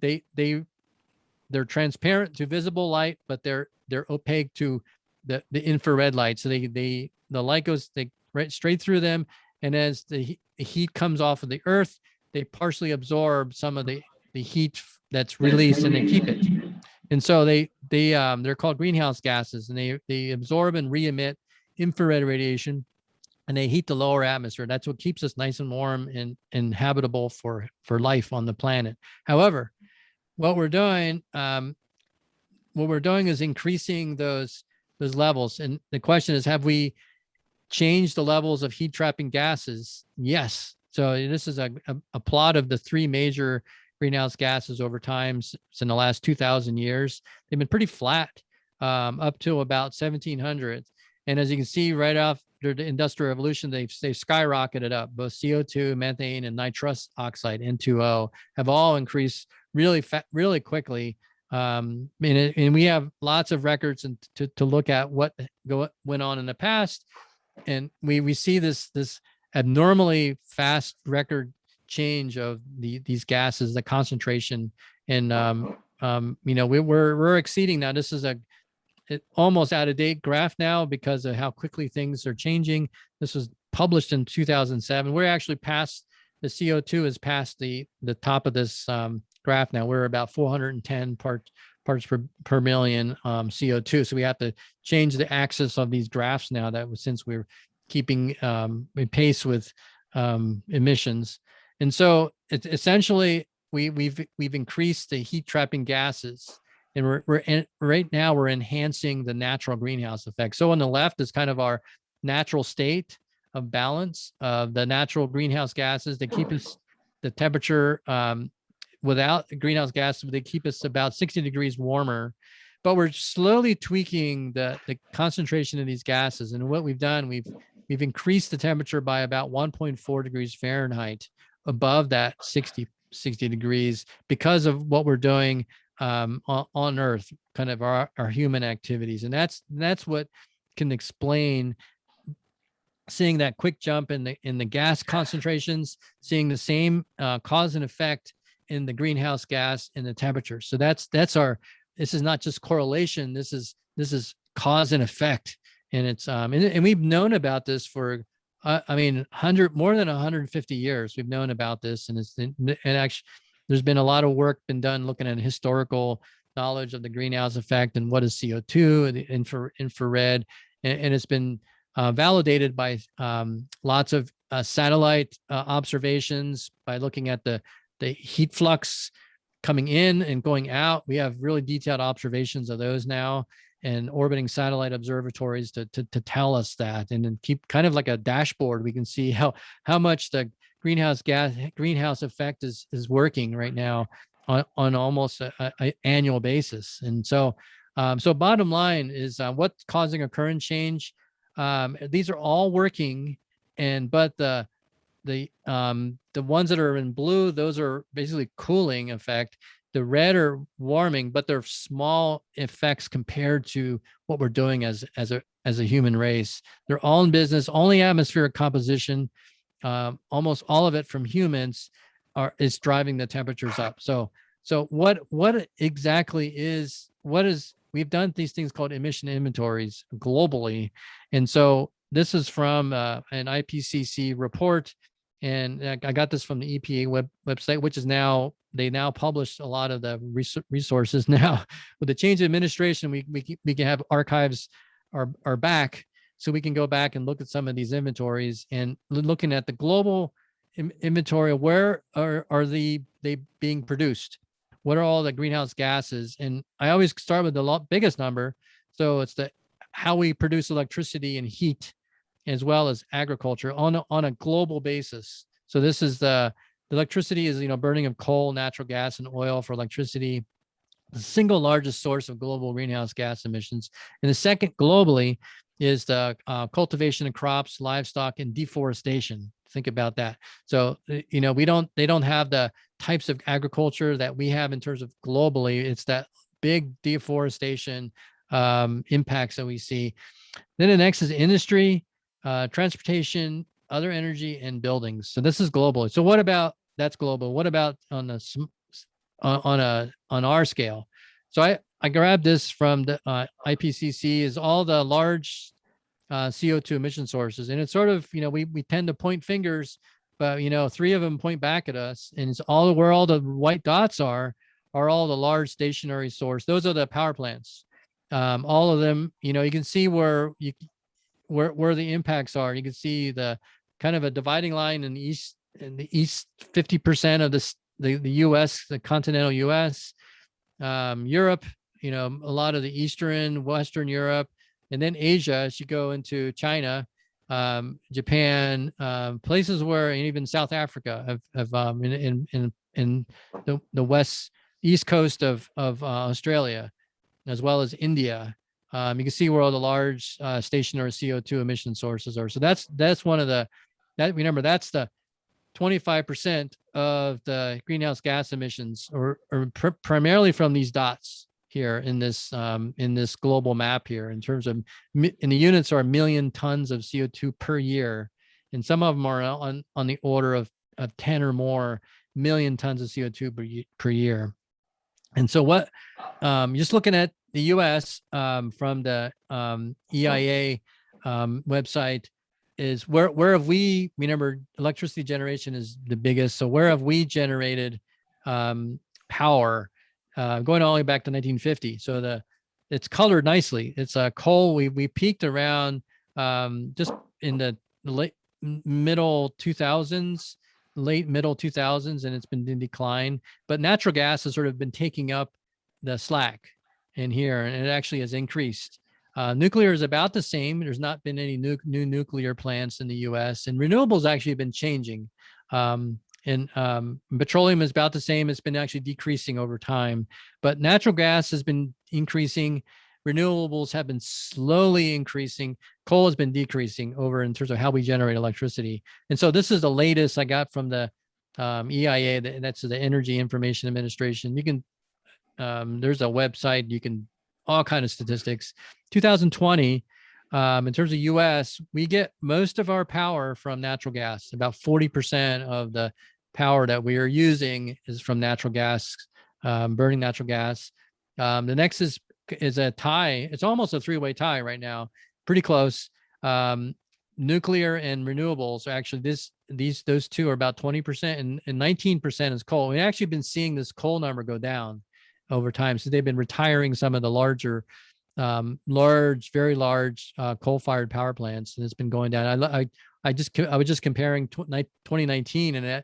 they're transparent to visible light, but they're opaque to the infrared light. So the light goes right straight through them, and as the heat comes off of the Earth, they partially absorb some of the heat that's released, and they keep it. And so they're called greenhouse gases, and they absorb and re-emit infrared radiation, and they heat the lower atmosphere. That's what keeps us nice and warm and habitable for life on the planet. However, what we're doing is increasing those levels. And the question is, have we changed the levels of heat trapping gases? Yes. So this is a plot of the 3 major greenhouse gases over time in the last 2,000 years. They've been pretty flat up to about 1700. And as you can see right off the industrial revolution, they've skyrocketed up. Both CO2, methane, and nitrous oxide, N2O, have all increased really quickly. And we have lots of records to look at what went on in the past. And we see this abnormally fast record change of these gases, the concentration, and we're exceeding now. This is almost out of date graph now because of how quickly things are changing. This was published in 2007. We're actually past the CO2 is past the top of this graph now. We're about 410 parts per million CO2. So we have to change the axis of these graphs now, since we're keeping pace with emissions. And so it's essentially we've increased the heat trapping gases, and right now we're enhancing the natural greenhouse effect. So on the left is kind of our natural state of balance of the natural greenhouse gases. They keep us the temperature without greenhouse gases. They keep us about 60 degrees warmer, but we're slowly tweaking the concentration of these gases. And what we've done, we've increased the temperature by about 1.4 degrees Fahrenheit above that 60 degrees because of what we're doing on Earth, kind of our human activities. And that's what can explain seeing that quick jump in the gas concentrations, seeing the same cause and effect in the greenhouse gas and the temperature. So this is not just correlation. This is cause and effect. And it's and we've known about this for more than 150 years. We've known about this, and actually there's been a lot of work been done looking at historical knowledge of the greenhouse effect and what is CO2, the infrared, and it's been validated by lots of satellite observations by looking at the heat flux coming in and going out. We have really detailed observations of those now, and orbiting satellite observatories to tell us that, and then keep kind of like a dashboard. We can see how much the greenhouse effect is working right now on almost a annual basis. And so bottom line is what's causing a current change. These are all working, but the ones that are in blue, those are basically cooling effect. The red are warming, but they're small effects compared to what we're doing as a human race. They're all in business, only atmospheric composition. Almost all of it from humans is driving the temperatures up. So what exactly is we've done these things called emission inventories globally, and so this is from an IPCC report, and I got this from the EPA website, which is now they now publish a lot of the resources now. With the change of administration, we can have archives are back, so we can go back and look at some of these inventories and looking at the global inventory. Where are they being produced? What are all the greenhouse gases? And I always start with the biggest number. So it's how we produce electricity and heat, as well as agriculture on a global basis. So this is the electricity is, burning of coal, natural gas, and oil for electricity, the single largest source of global greenhouse gas emissions. And the second globally is the cultivation of crops, livestock, and deforestation. Think about that. So, they don't have the types of agriculture that we have in terms of globally. It's that big deforestation impacts that we see. Then the next is industry, transportation, other energy, and buildings. So this is global. So that's global. What about on our scale? So I grabbed this from the IPCC, is all the large CO2 emission sources. And it's sort of, we tend to point fingers, but, 3 of them point back at us, and it's where all the white dots are all the large stationary source. Those are the power plants. All of them, you can see where the impacts are. You can see the kind of a dividing line in the east 50% of the US, the continental US, Europe, a lot of the Eastern, Western Europe, and then Asia, as you go into China, Japan, places where, and even South Africa, in the east coast of Australia, as well as India. You can see where all the large stationary CO2 emission sources are. So that's one of remember, that's the 25% of the greenhouse gas emissions, or primarily from these dots here in this global map here, in terms of, and the units are 1 million tons of CO2 per year, and some of them are on the order of 10 or more million tons of CO2 per year. And so just looking at the US from the EIA website, is where have we remember electricity generation is the biggest. So where have we generated power going all the way back to 1950? So it's colored nicely. It's coal. We peaked around just in the late middle 2000s, and it's been in decline. But natural gas has sort of been taking up the slack in here, and it actually has increased. Nuclear is about the same. There's not been any new nuclear plants in the US, and renewables actually have been changing. And petroleum is about the same. It's been actually decreasing over time, but natural gas has been increasing. Renewables have been slowly increasing. Coal has been decreasing over in terms of how we generate electricity. And so this is the latest I got from the EIA, that's the Energy Information Administration. You can, there's a website, you can, all kind of statistics. 2020, in terms of US, we get most of our power from natural gas. About 40% of the power that we are using is from natural gas, burning natural gas. The next is a tie. It's almost a 3-way tie right now, pretty close. Nuclear and renewables are actually those two are about 20%, and 19% is coal. We've actually been seeing this coal number go down over time. So they've been retiring some of the larger, very large coal-fired power plants, and it's been going down. I was just comparing 2019, and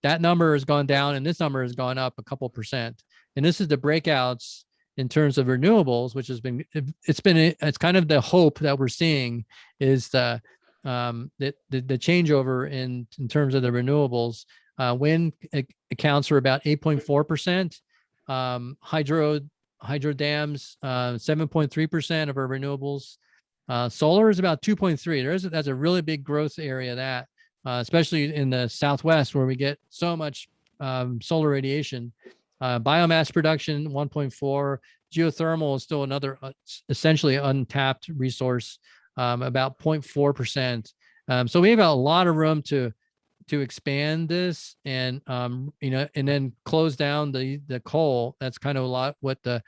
that number has gone down, and this number has gone up a couple percent. And this is the breakouts in terms of renewables, which has been it's kind of the hope that we're seeing is the changeover in terms of the renewables. Wind accounts for about 8.4%. Hydro dams, 7.3% of our renewables. Solar is about 2.3. That's a really big growth area that, especially in the Southwest where we get so much solar radiation. Biomass production 1.4. Geothermal is still another essentially untapped resource, about 0.4%. So we have a lot of room to expand this and and then close down the coal. That's kind of a lot what the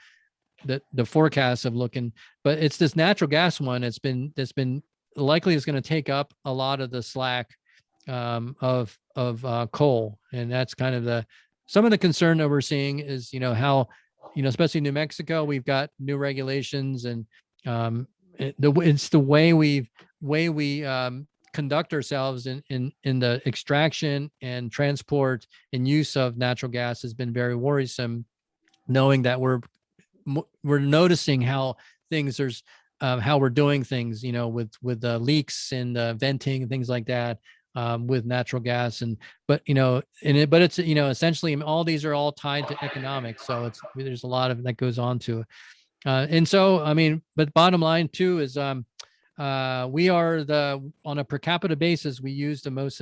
forecasts of looking, but it's this natural gas one that's been likely is going to take up a lot of the slack of coal. And that's kind of some of the concern that we're seeing is, how, especially New Mexico, we've got new regulations and it's the way we conduct ourselves in the extraction and transport and use of natural gas has been very worrisome, knowing that we're noticing how things how we're doing things, with the leaks and venting and things like that, with natural gas. But it's, essentially all these are all tied to economics. So there's a lot of that goes on to it. And so, but bottom line too is, we are on a per capita basis, we use the most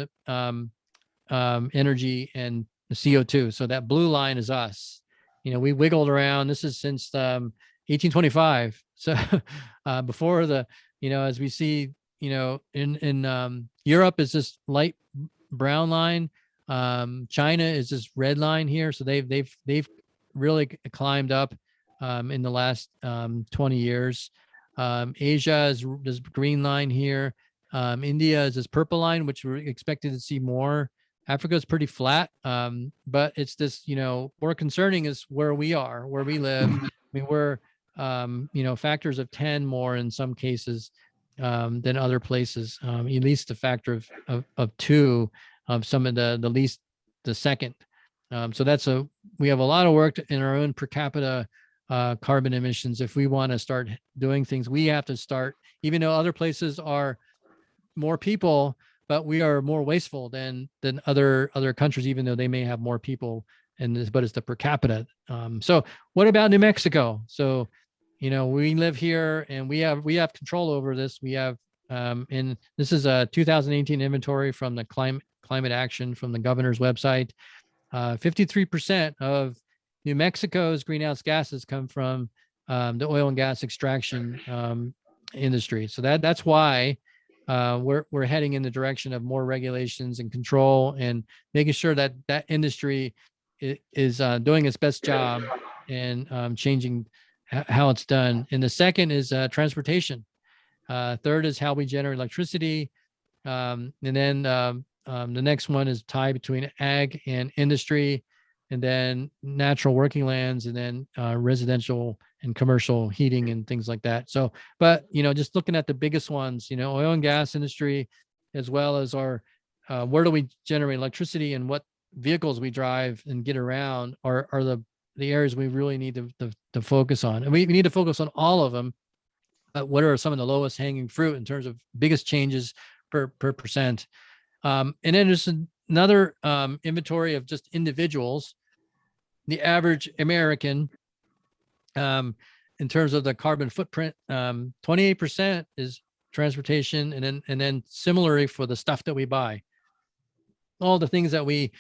energy and the CO2. So that blue line is us. We wiggled around. This is since 1825. So before as we see, in Europe is this light brown line. China is this red line here. So they've really climbed up in the last 20 years. Asia is this green line here. India is this purple line, which we're expected to see more. Africa is pretty flat, but it's this, more concerning is where we live. We're, factors of 10 more in some cases than other places, at least a factor of 2 of some of the least, the second. So we have a lot of work in our own per capita carbon emissions. If we want to start doing things, we have to start, even though other places are more people, but we are more wasteful than other countries, even though they may have more people, but it's the per capita. So what about New Mexico? So, we live here and we have control over this. We have, and this is a 2018 inventory from the climate action from the governor's website. 53% of New Mexico's greenhouse gases come from the oil and gas extraction industry. So that's why we're heading in the direction of more regulations and control and making sure that industry is doing its best job and changing how it's done. And the second is transportation. Third is how we generate electricity. And then the next one is tie between ag and industry, and then natural working lands, and then residential and commercial heating and things like that. So, but, just looking at the biggest ones, oil and gas industry, as well as our, where do we generate electricity and what vehicles we drive and get around are the areas we really need to focus on. And we need to focus on all of them, but what are some of the lowest hanging fruit in terms of biggest changes per percent? And then there's another inventory of just individuals. The average American, in terms of the carbon footprint, 28% is transportation, and then similarly for the stuff that we buy, all the things that we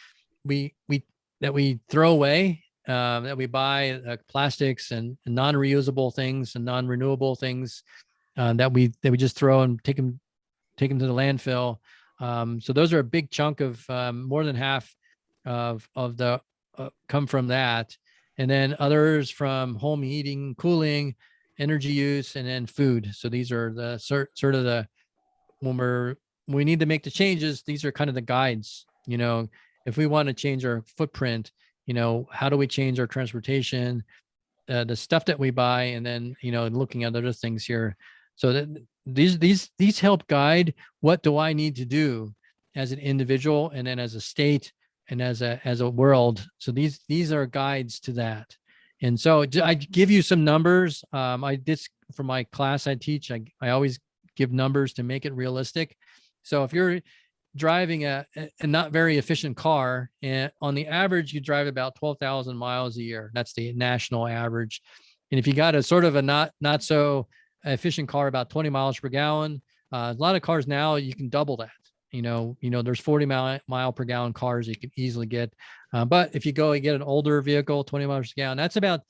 throw away, that we buy, plastics and non-reusable things and non-renewable things that we just throw and take them to the landfill. So those are a big chunk of more than half of the come from that. And then others from home heating, cooling, energy use, and then food. So these are the sort of the, when we need to make the changes, these are kind of the guides. If we want to change our footprint, how do we change our transportation, the stuff that we buy, and then, looking at other things here. So that these help guide what do I need to do as an individual, and then as a state, and as a world. So these are guides to that. And so I give you some numbers. I did for my class I teach. I always give numbers to make it realistic. So if you're driving a not very efficient car, and on the average you drive about 12,000 miles a year. That's the national average. And if you got a sort of a not so efficient car about 20 miles per gallon. A lot of cars now, you can double that. There's 40 mile per gallon cars you can easily get. But if you go and get an older vehicle, 20 miles per gallon, that's about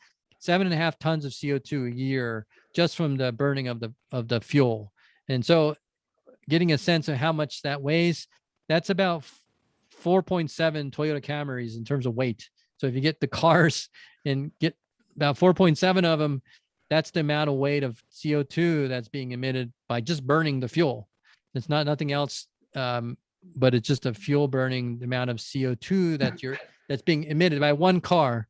7.5 tons of CO2 a year just from the burning of the fuel. And so getting a sense of how much that weighs, that's about 4.7 Toyota Camrys in terms of weight. So if you get the cars and get about 4.7 of them, that's the amount of weight of CO2 that's being emitted by just burning the fuel. It's not nothing else, but it's just a fuel burning the amount of CO2 that's being emitted by one car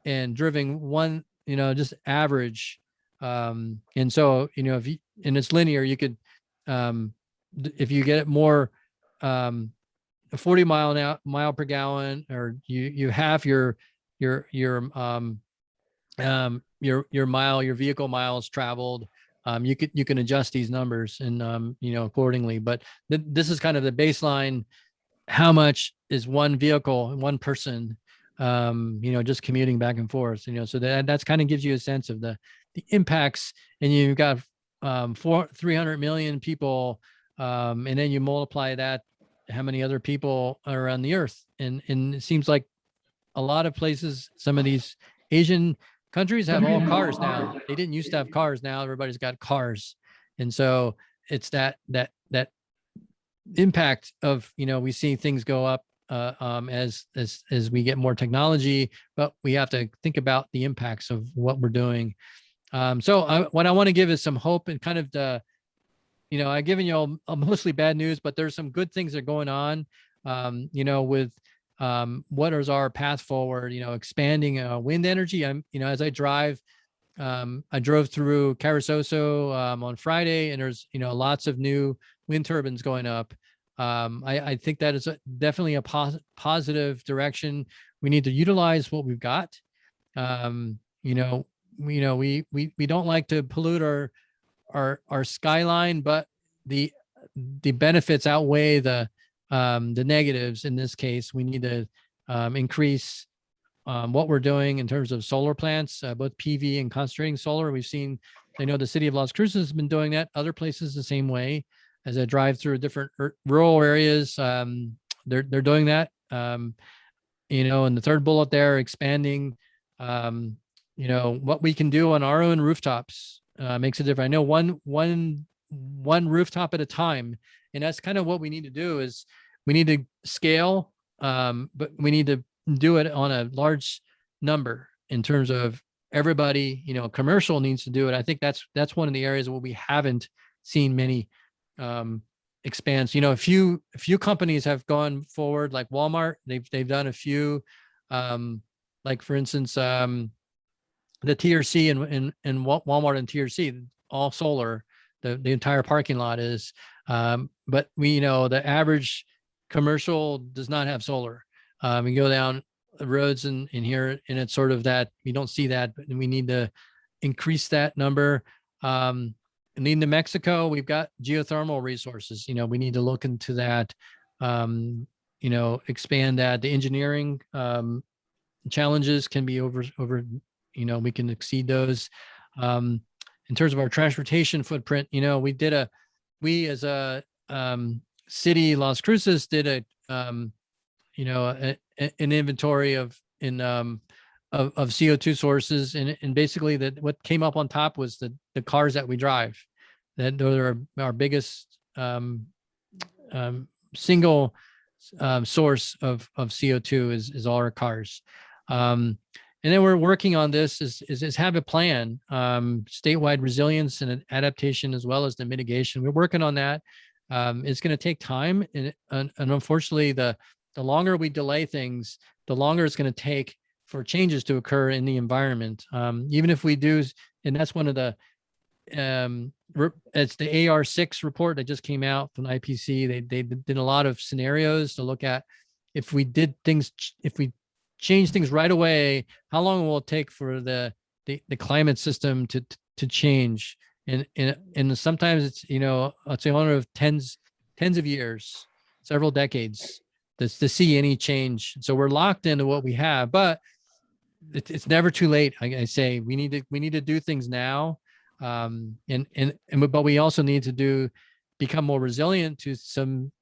and driven one, just average. And so, and it's linear, you could, if you get it more, 40 mile per gallon, or you have your vehicle miles traveled, you can adjust these numbers and accordingly. But this is kind of the baseline. How much is one vehicle and one person just commuting back and forth, so that's kind of gives you a sense of the impacts. And you've got 300 million people, and then you multiply that, how many other people are around the earth. And it seems like a lot of places, some of these Asian countries have all cars now. They didn't used to have cars. Now everybody's got cars. And so it's that impact of, we see things go up as we get more technology, but we have to think about the impacts of what we're doing. So what I want to give is some hope and kind of I've given you all mostly bad news, but there's some good things that are going on, with what is our path forward, expanding wind energy. As I drive, I drove through Carusoso on Friday, and there's, lots of new wind turbines going up. I think that is definitely a positive direction. We need to utilize what we've got. We don't like to pollute our skyline, but the benefits outweigh the negatives. In this case, we need to increase what we're doing in terms of solar plants, both PV and concentrating solar. We've seen, I know the city of Las Cruces has been doing that. Other places the same way. As I drive through different rural areas, they're doing that. And the third bullet there, expanding, what we can do on our own rooftops makes a difference. I know one rooftop at a time, and that's kind of what we need to do. Is we need to scale, but we need to do it on a large number in terms of everybody. Commercial needs to do it. I think that's one of the areas where we haven't seen many expands. A few companies have gone forward, like Walmart. They've done a few, like for instance, the TRC and Walmart and TRC, all solar. The entire parking lot is, but the average commercial does not have solar. We go down the roads in here, and it's sort of that we don't see that, but we need to increase that number. In New Mexico, we've got geothermal resources. We need to look into that, expand that. The engineering challenges can be over, we can exceed those. In terms of our transportation footprint, we as a city, Las Cruces, did an inventory of CO2 sources, and basically what came up on top was the cars that we drive. That those are our biggest single source of CO2 is all our cars. And then we're working on this is have a plan, statewide resilience and adaptation, as well as the mitigation. We're working on that. It's going to take time, and unfortunately, the longer we delay things, the longer it's going to take for changes to occur in the environment. Even if we do, and that's one of the it's the AR6 report that just came out from IPCC. They did a lot of scenarios to look at if we change things right away, how long will it take for the climate system to change? And sometimes it's it's a matter of tens of years, several decades to see any change. So we're locked into what we have, but it's never too late. I say we need to do things now. But we also need to become more resilient to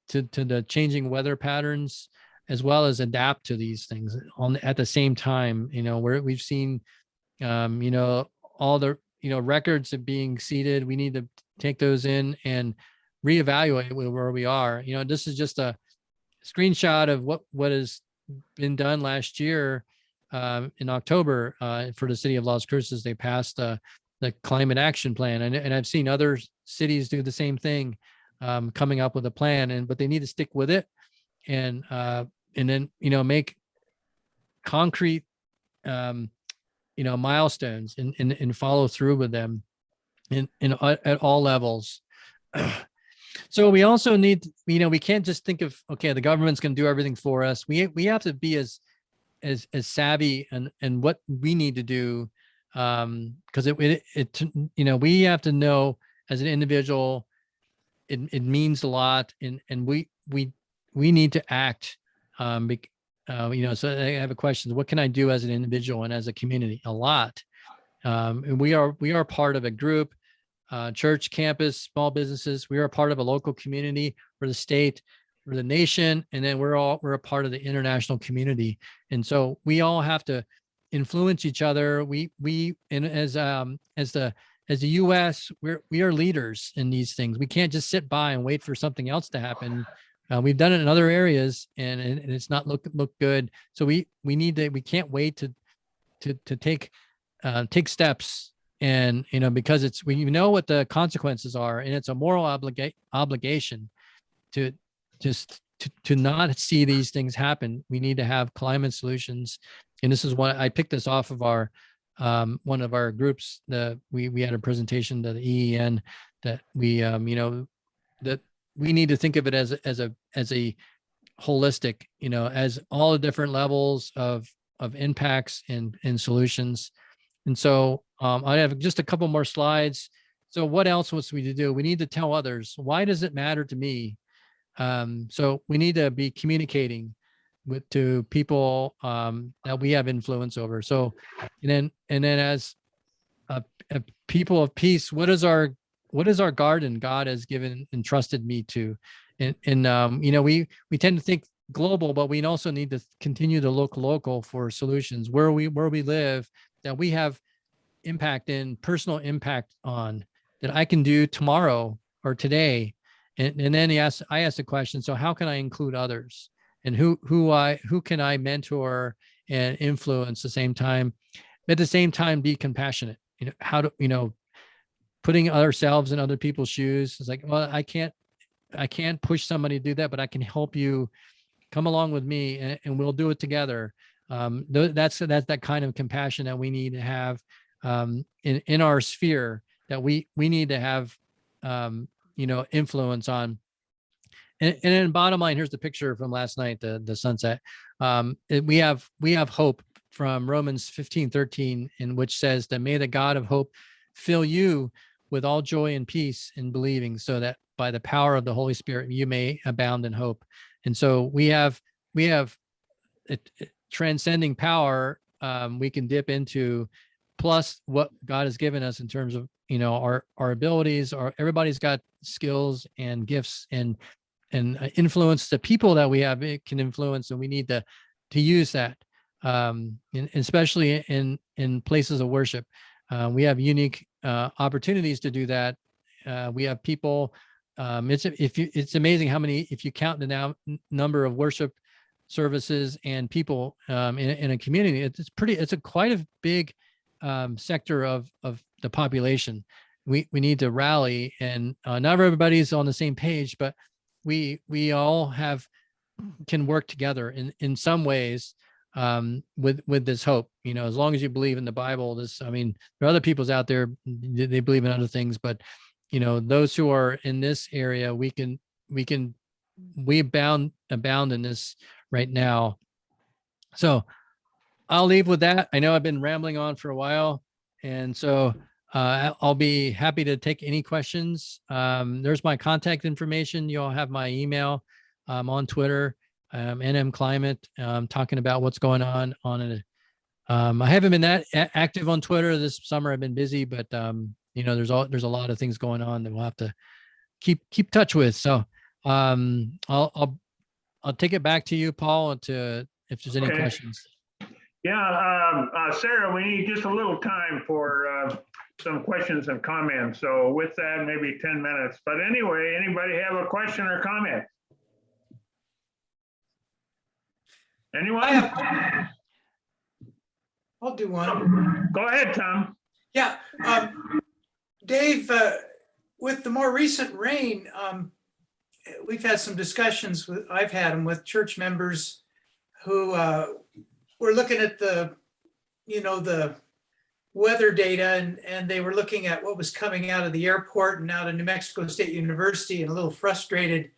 the changing weather patterns, as well as adapt to these things at the same time. Where we've seen, all the, records of being seeded, we need to take those in and reevaluate where we are. This is just a screenshot of what has been done last year. In October, for the city of Las Cruces, they passed the climate action plan, and I've seen other cities do the same thing, coming up with a plan, but they need to stick with it, and then make concrete milestones and follow through with them at all levels. So we also need, we can't just think of, okay, the government's going to do everything for us. We have to be as savvy and what we need to do, because we have to know as an individual, it means a lot, and we need to act. So I have a question: what can I do as an individual and as a community? A lot. And we are part of a group, church, campus, small businesses. We are part of a local community, or the state, or the nation, and then we're a part of the international community. And so we all have to influence each other. And as the U.S., we are leaders in these things. We can't just sit by and wait for something else to happen. We've done it in other areas, and it's not look good. So we can't wait to take steps, and because we know what the consequences are, and it's a moral obligation to not see these things happen. We need to have climate solutions, and this is what I picked this off of our one of our groups. We had a presentation to the EEN that that we need to think of it as a holistic, as all the different levels of impacts and solutions. And so I have just a couple more slides. So what else was we to do? We need to tell others, why does it matter to me? So we need to be communicating to people that we have influence over. So, and then as a people of peace, what is our garden God has entrusted me to? And we tend to think global, but we also need to continue to look local for solutions where we live, that we have personal impact on, that I can do tomorrow or today. And then I asked the question, so how can I include others, and who can I mentor and influence at the same time be compassionate? Putting ourselves in other people's shoes. It's like, well, I can't push somebody to do that, but I can help you come along with me, and we'll do it together. That's that kind of compassion that we need to have in our sphere, that we need to have influence on. And then bottom line, here's the picture from last night, the sunset. We have hope from Romans 15:13, in which says that may the God of hope fill you with all joy and peace in believing, so that by the power of the Holy Spirit you may abound in hope. And so we have a transcending power we can dip into, plus what God has given us in terms of our abilities. Everybody's got skills and gifts and influence. The people that we have, it can influence, and we need to use that, especially in places of worship. We have unique opportunities to do that. We have people. It's amazing how many, if you count the number of worship services and people in a community, it's quite a big sector of the population. We need to rally, and not everybody's on the same page, but we all can work together in some ways with this hope. As long as you believe in the Bible, there are other peoples out there, they believe in other things, but those who are in this area, we abound in this right now. So I'll leave with that. I know I've been rambling on for a while, and so I'll be happy to take any questions. There's my contact information. You all have my email. On Twitter, NM Climate, talking about what's going on it. I haven't been that active on Twitter this summer. I've been busy, but there's a lot of things going on that we'll have to keep touch with. So I'll take it back to you, Paul, if there's any Okay. questions. Yeah, Sarah, we need just a little time for some questions and comments. So with that, maybe 10 minutes. But anyway, anybody have a question or comment? Anyone? I'll do one. Go ahead, Tom. Yeah, Dave, with the more recent rain, we've had some discussions I've had them with church members who were looking at the weather data, and they were looking at what was coming out of the airport and out of New Mexico State University, and a little frustrated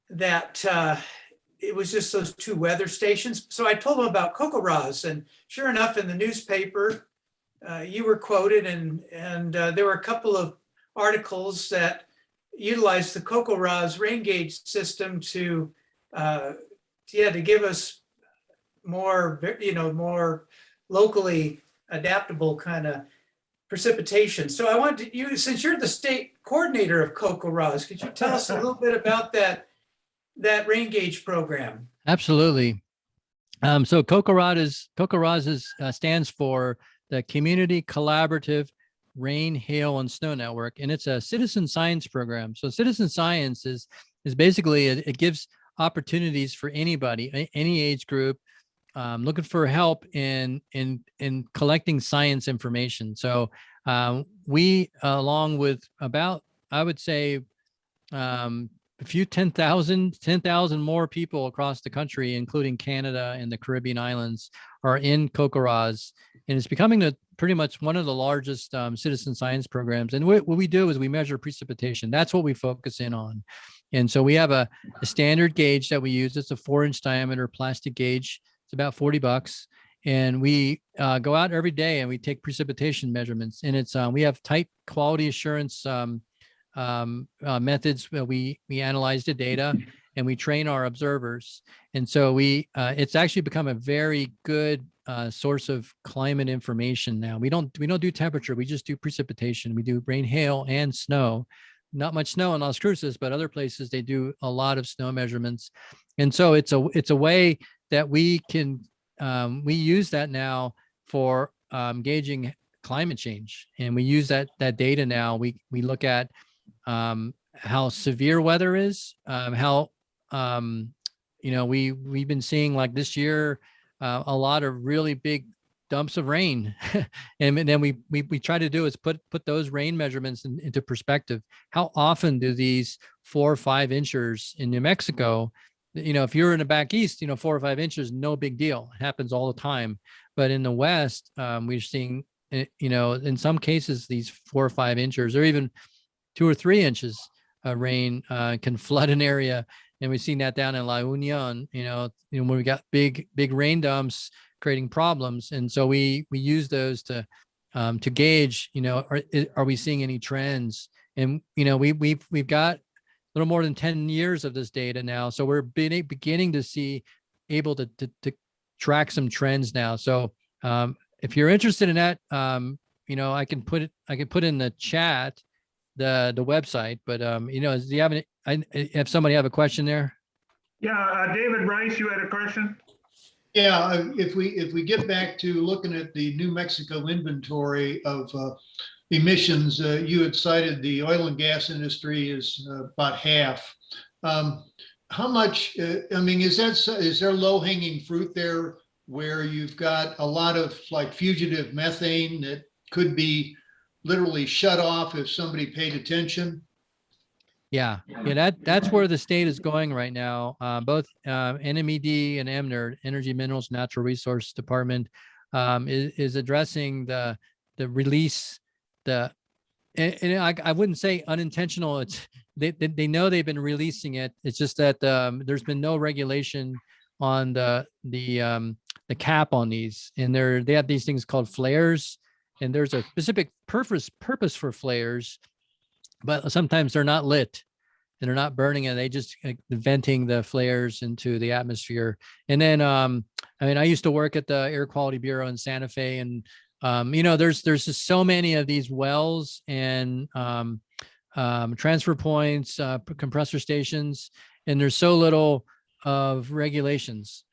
that it was just those two weather stations. So I told them about CocoRa's, and sure enough, in the newspaper, you were quoted, and there were a couple of articles that utilized the CocoRa's rain gauge system to give us more, more locally adaptable kind of precipitation. So I wanted you, since you're the state coordinator of CocoRa's, could you tell us a little bit about that rain gauge program? Absolutely. So CocoRa's stands for the Community Collaborative Rain, Hail, and Snow Network, and it's a citizen science program. So citizen science is basically it gives opportunities for anybody, any age group, looking for help in collecting science information. So we, along with about, I would say, a few 10,000 more people across the country, including Canada and the Caribbean islands, are in CocoRa's, and it's becoming pretty much one of the largest citizen science programs. And what we do is we measure precipitation. That's what we focus in on. And so we have a standard gauge that we use. It's a 4-inch diameter plastic gauge. It's about $40. And we go out every day and we take precipitation measurements. And it's we have tight quality assurance methods where we analyze the data and we train our observers. And so it's actually become a very good source of climate information now. We don't do temperature, we just do precipitation. We do rain, hail, and snow. Not much snow in Las Cruces, but other places they do a lot of snow measurements. And so it's a way that we can we use that now for gauging climate change. And we use that data now. We look at how severe weather is, how we've been seeing, like this year, a lot of really big dumps of rain. And then we try to do is put those rain measurements into perspective. How often do these 4 or 5 inches in New Mexico, if you're in the back east, 4 or 5 inches, no big deal. It happens all the time. But in the West, we're seeing, in some cases, these 4 or 5 inches, or even 2 or 3 inches of rain can flood an area. And we've seen that down in La Union, when we got big rain dumps creating problems. And so we use those to gauge, are we seeing any trends? And, we've got a little more than 10 years of this data now. So we're beginning to able to track some trends now. So if you're interested in that, I can put in the chat the website, but do you have have somebody have a question there? Yeah, David Rice, you had a question? Yeah, if we get back to looking at the New Mexico inventory of emissions, you had cited the oil and gas industry is about half. How much, is there low hanging fruit there where you've got a lot of like fugitive methane that could be literally shut off if somebody paid attention? Yeah, that's where the state is going right now. Both NMED and EMNER, Energy Minerals Natural Resource Department, is addressing the release. I wouldn't say unintentional. It's they know they've been releasing it. It's just that there's been no regulation on the cap on these, and they have these things called flares, and there's a specific purpose for flares. But sometimes they're not lit and they're not burning, and they just venting the flares into the atmosphere. And then, I used to work at the Air Quality Bureau in Santa Fe, and There's just so many of these wells and transfer points, compressor stations, and there's so little of regulations.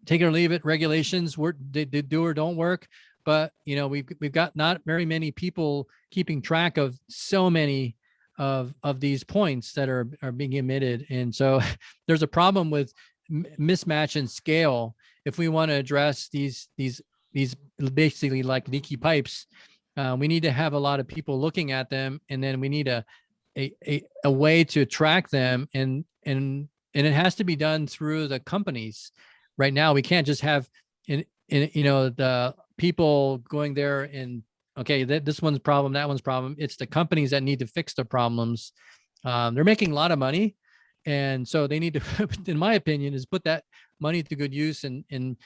Take it or leave it, regulations they do or don't work. But we've got not very many people keeping track of so many of these points that are being emitted, and so there's a problem with mismatch in scale. If we want to address these basically like leaky pipes, we need to have a lot of people looking at them, and then we need a way to track them, and it has to be done through the companies. Right now, we can't just have the people going there and okay, this one's problem, that one's problem. It's the companies that need to fix the problems. They're making a lot of money, and so they need to, in my opinion, is put that money to good use and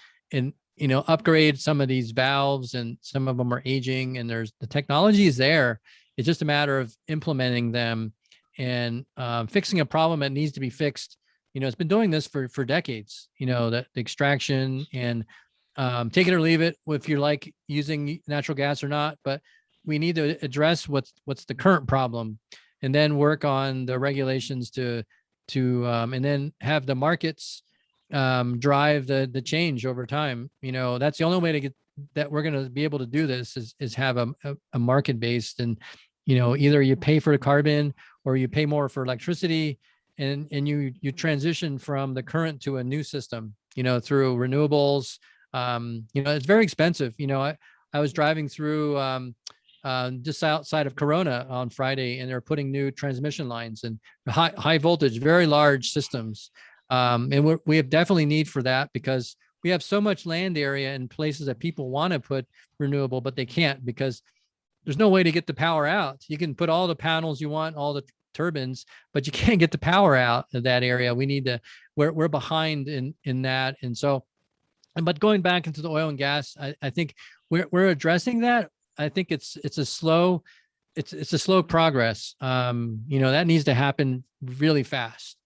upgrade some of these valves, and some of them are aging, and the technology is there. It's just a matter of implementing them and fixing a problem that needs to be fixed. It's been doing this for decades, the extraction, and take it or leave it if you like using natural gas or not, but we need to address what's the current problem, and then work on the regulations to and then have the markets drive the change over time. That's the only way to get that we're going to be able to do this is have a market based, and either you pay for the carbon or you pay more for electricity, and you transition from the current to a new system, through renewables. It's very expensive. I was driving through just outside of Corona on Friday, and they're putting new transmission lines and high voltage, very large systems. And we have definitely need for that, because we have so much land area in places that people want to put renewable, but they can't because there's no way to get the power out. You can put all the panels you want, all the turbines, but you can't get the power out of that area. We're behind in that. And so, but going back into the oil and gas, I think we're addressing that. I think it's a slow progress. That needs to happen really fast.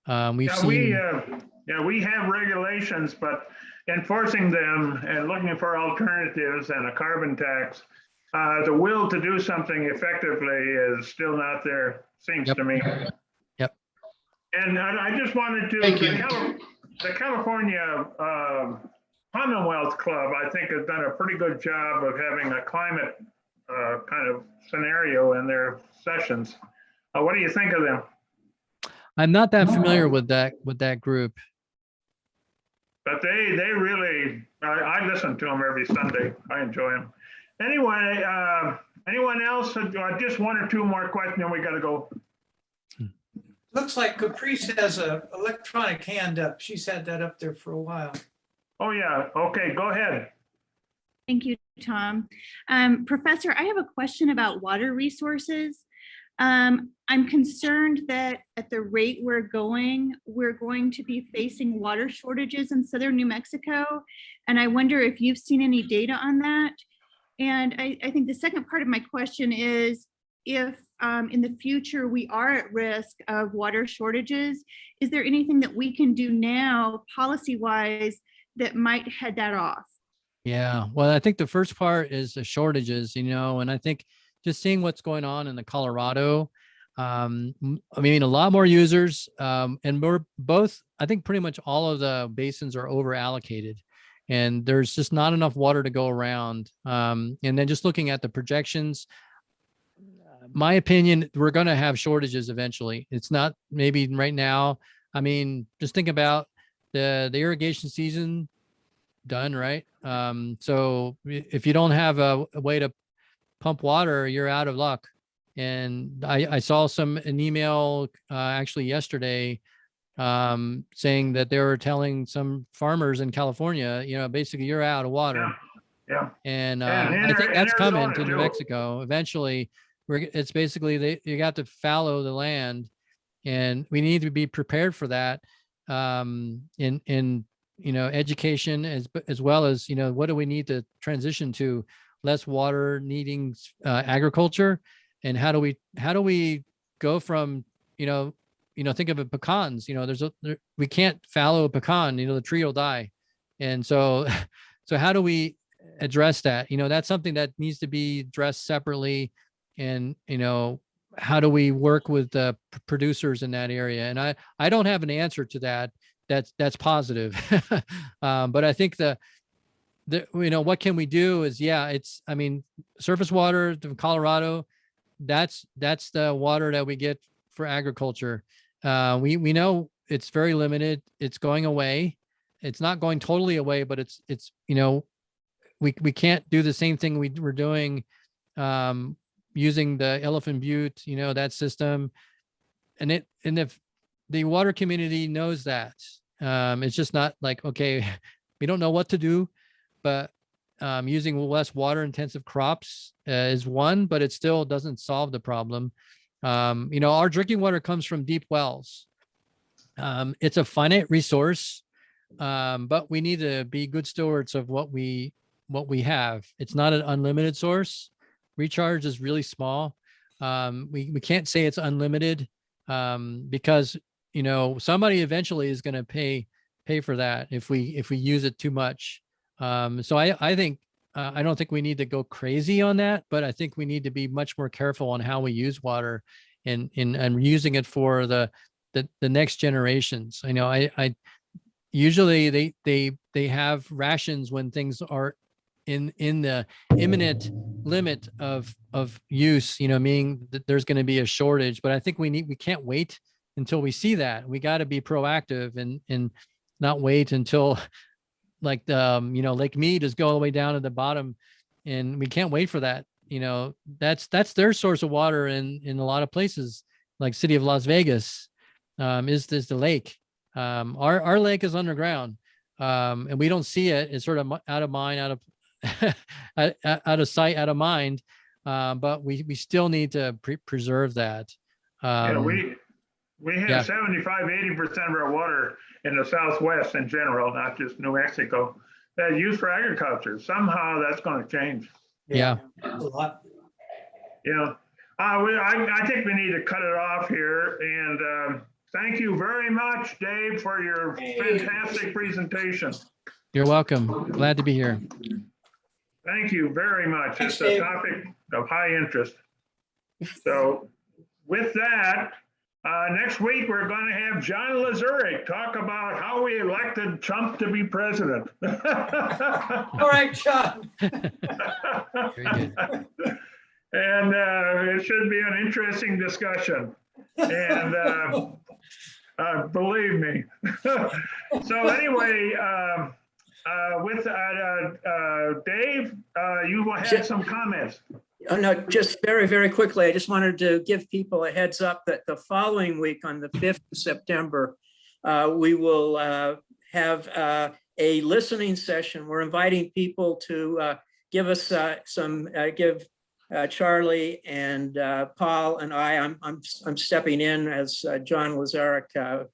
We have regulations, but enforcing them and looking for alternatives and a carbon tax, the will to do something effectively is still not there, seems to me. Yep. And I just wanted to, the California Commonwealth Club, I think, has done a pretty good job of having a climate kind of scenario in their sessions. What do you think of them? I'm not that familiar with that group. But they really, I listen to them every Sunday. I enjoy them. Anyway, anyone else? Just one or two more questions, then we got to go. Looks like Caprice has an electronic hand up. She's had that up there for a while. Oh, yeah. Okay, go ahead. Thank you, Tom. Professor, I have a question about water resources. I'm concerned that at the rate we're going to be facing water shortages in southern New Mexico. And I wonder if you've seen any data on that. And I think the second part of my question is, if in the future we are at risk of water shortages, is there anything that we can do now policy-wise that might head that off? Yeah, well, I think the first part is the shortages, and I think just seeing what's going on in the Colorado, a lot more users, and we're both, I think pretty much all of the basins are over allocated, and there's just not enough water to go around. And then just looking at the projections, my opinion, we're going to have shortages eventually. It's not maybe right now. Just think about the irrigation season done, right? So if you don't have a way to pump water, you're out of luck. And I saw an email actually yesterday saying that they were telling some farmers in California, basically you're out of water. Yeah. And I think that's coming to New Mexico eventually. It's basically you got to fallow the land, and we need to be prepared for that in education as well as, what do we need to transition to less water needing agriculture, and how do we go from, think of it, pecans, we can't fallow a pecan, the tree will die. And so how do we address that. That's something that needs to be addressed separately. And, how do we work with the producers in that area? And I don't have an answer to that. That's positive. But I think what can we do is, surface water from Colorado, that's the water that we get for agriculture. We know it's very limited. It's going away. It's not going totally away, but it's we can't do the same thing we were doing using the Elephant Butte, that system. And if the water community knows that, it's just not like, okay, we don't know what to do, but using less water intensive crops is one, but it still doesn't solve the problem. Our drinking water comes from deep wells. It's a finite resource, but we need to be good stewards of what we have. It's not an unlimited source. Recharge is really small. We can't say it's unlimited because somebody eventually is going to pay for that if we use it too much. So I think I don't think we need to go crazy on that, but I think we need to be much more careful on how we use water and using it for the next generations. I usually they have rations when things are in the imminent limit of use, meaning that there's going to be a shortage. But I think we can't wait until we see that. We got to be proactive and not wait until like Lake Mead is go all the way down to the bottom, and we can't wait for that. That's their source of water in a lot of places, like city of Las Vegas is the lake. Our lake is underground, and we don't see it. It's sort of out of mind, out of out of sight, out of mind. But we still need to preserve that. We have 75-80% of our water in the Southwest in general, not just New Mexico, that's used for agriculture. Somehow that's going to change. Yeah. A lot. I think we need to cut it off here. And thank you very much, Dave, for your fantastic presentation. You're welcome. Glad to be here. Thank you very much. Thanks, It's a Dave. topic of high interest. So with that, next week, we're going to have John Lazuric talk about how we elected Trump to be president. All right, John. Very good. And it should be an interesting discussion. And believe me. So anyway, with Dave, you had some comments. Oh, no, just very, very quickly, I just wanted to give people a heads up that the following week on the 5th of September, we will have a listening session. We're inviting people to give us give Charlie and Paul and I'm stepping in as John Lazaric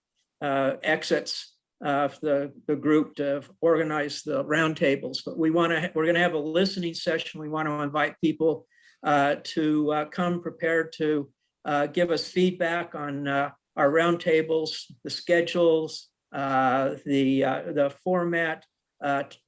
exits the group to organize the roundtables. But we're going to have a listening session. We want to invite people to come prepared to give us feedback on our roundtables, the schedules, the format,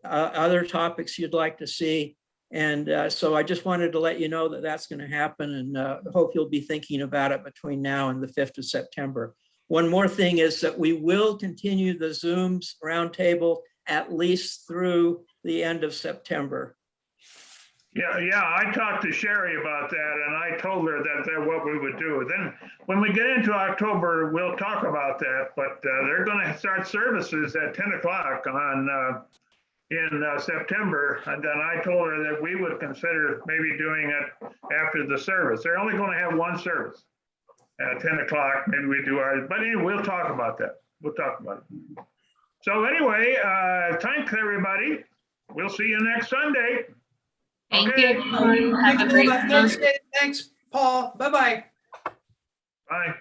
other topics you'd like to see. And so I just wanted to let you know that that's going to happen, and hope you'll be thinking about it between now and the 5th of September. One more thing is that we will continue the Zooms roundtable at least through the end of September. Yeah, I talked to Sherry about that, and I told her that that's what we would do. Then when we get into October, we'll talk about that, but they're going to start services at 10 o'clock in September. And then I told her that we would consider maybe doing it after the service. They're only going to have one service at 10 o'clock. Maybe we do ours, but anyway, we'll talk about that. We'll talk about it. So anyway, thanks everybody. We'll see you next Sunday. Thank Okay. you, everyone. Have Thanks a very great much. month. Thanks, Paul. Bye-bye. Bye.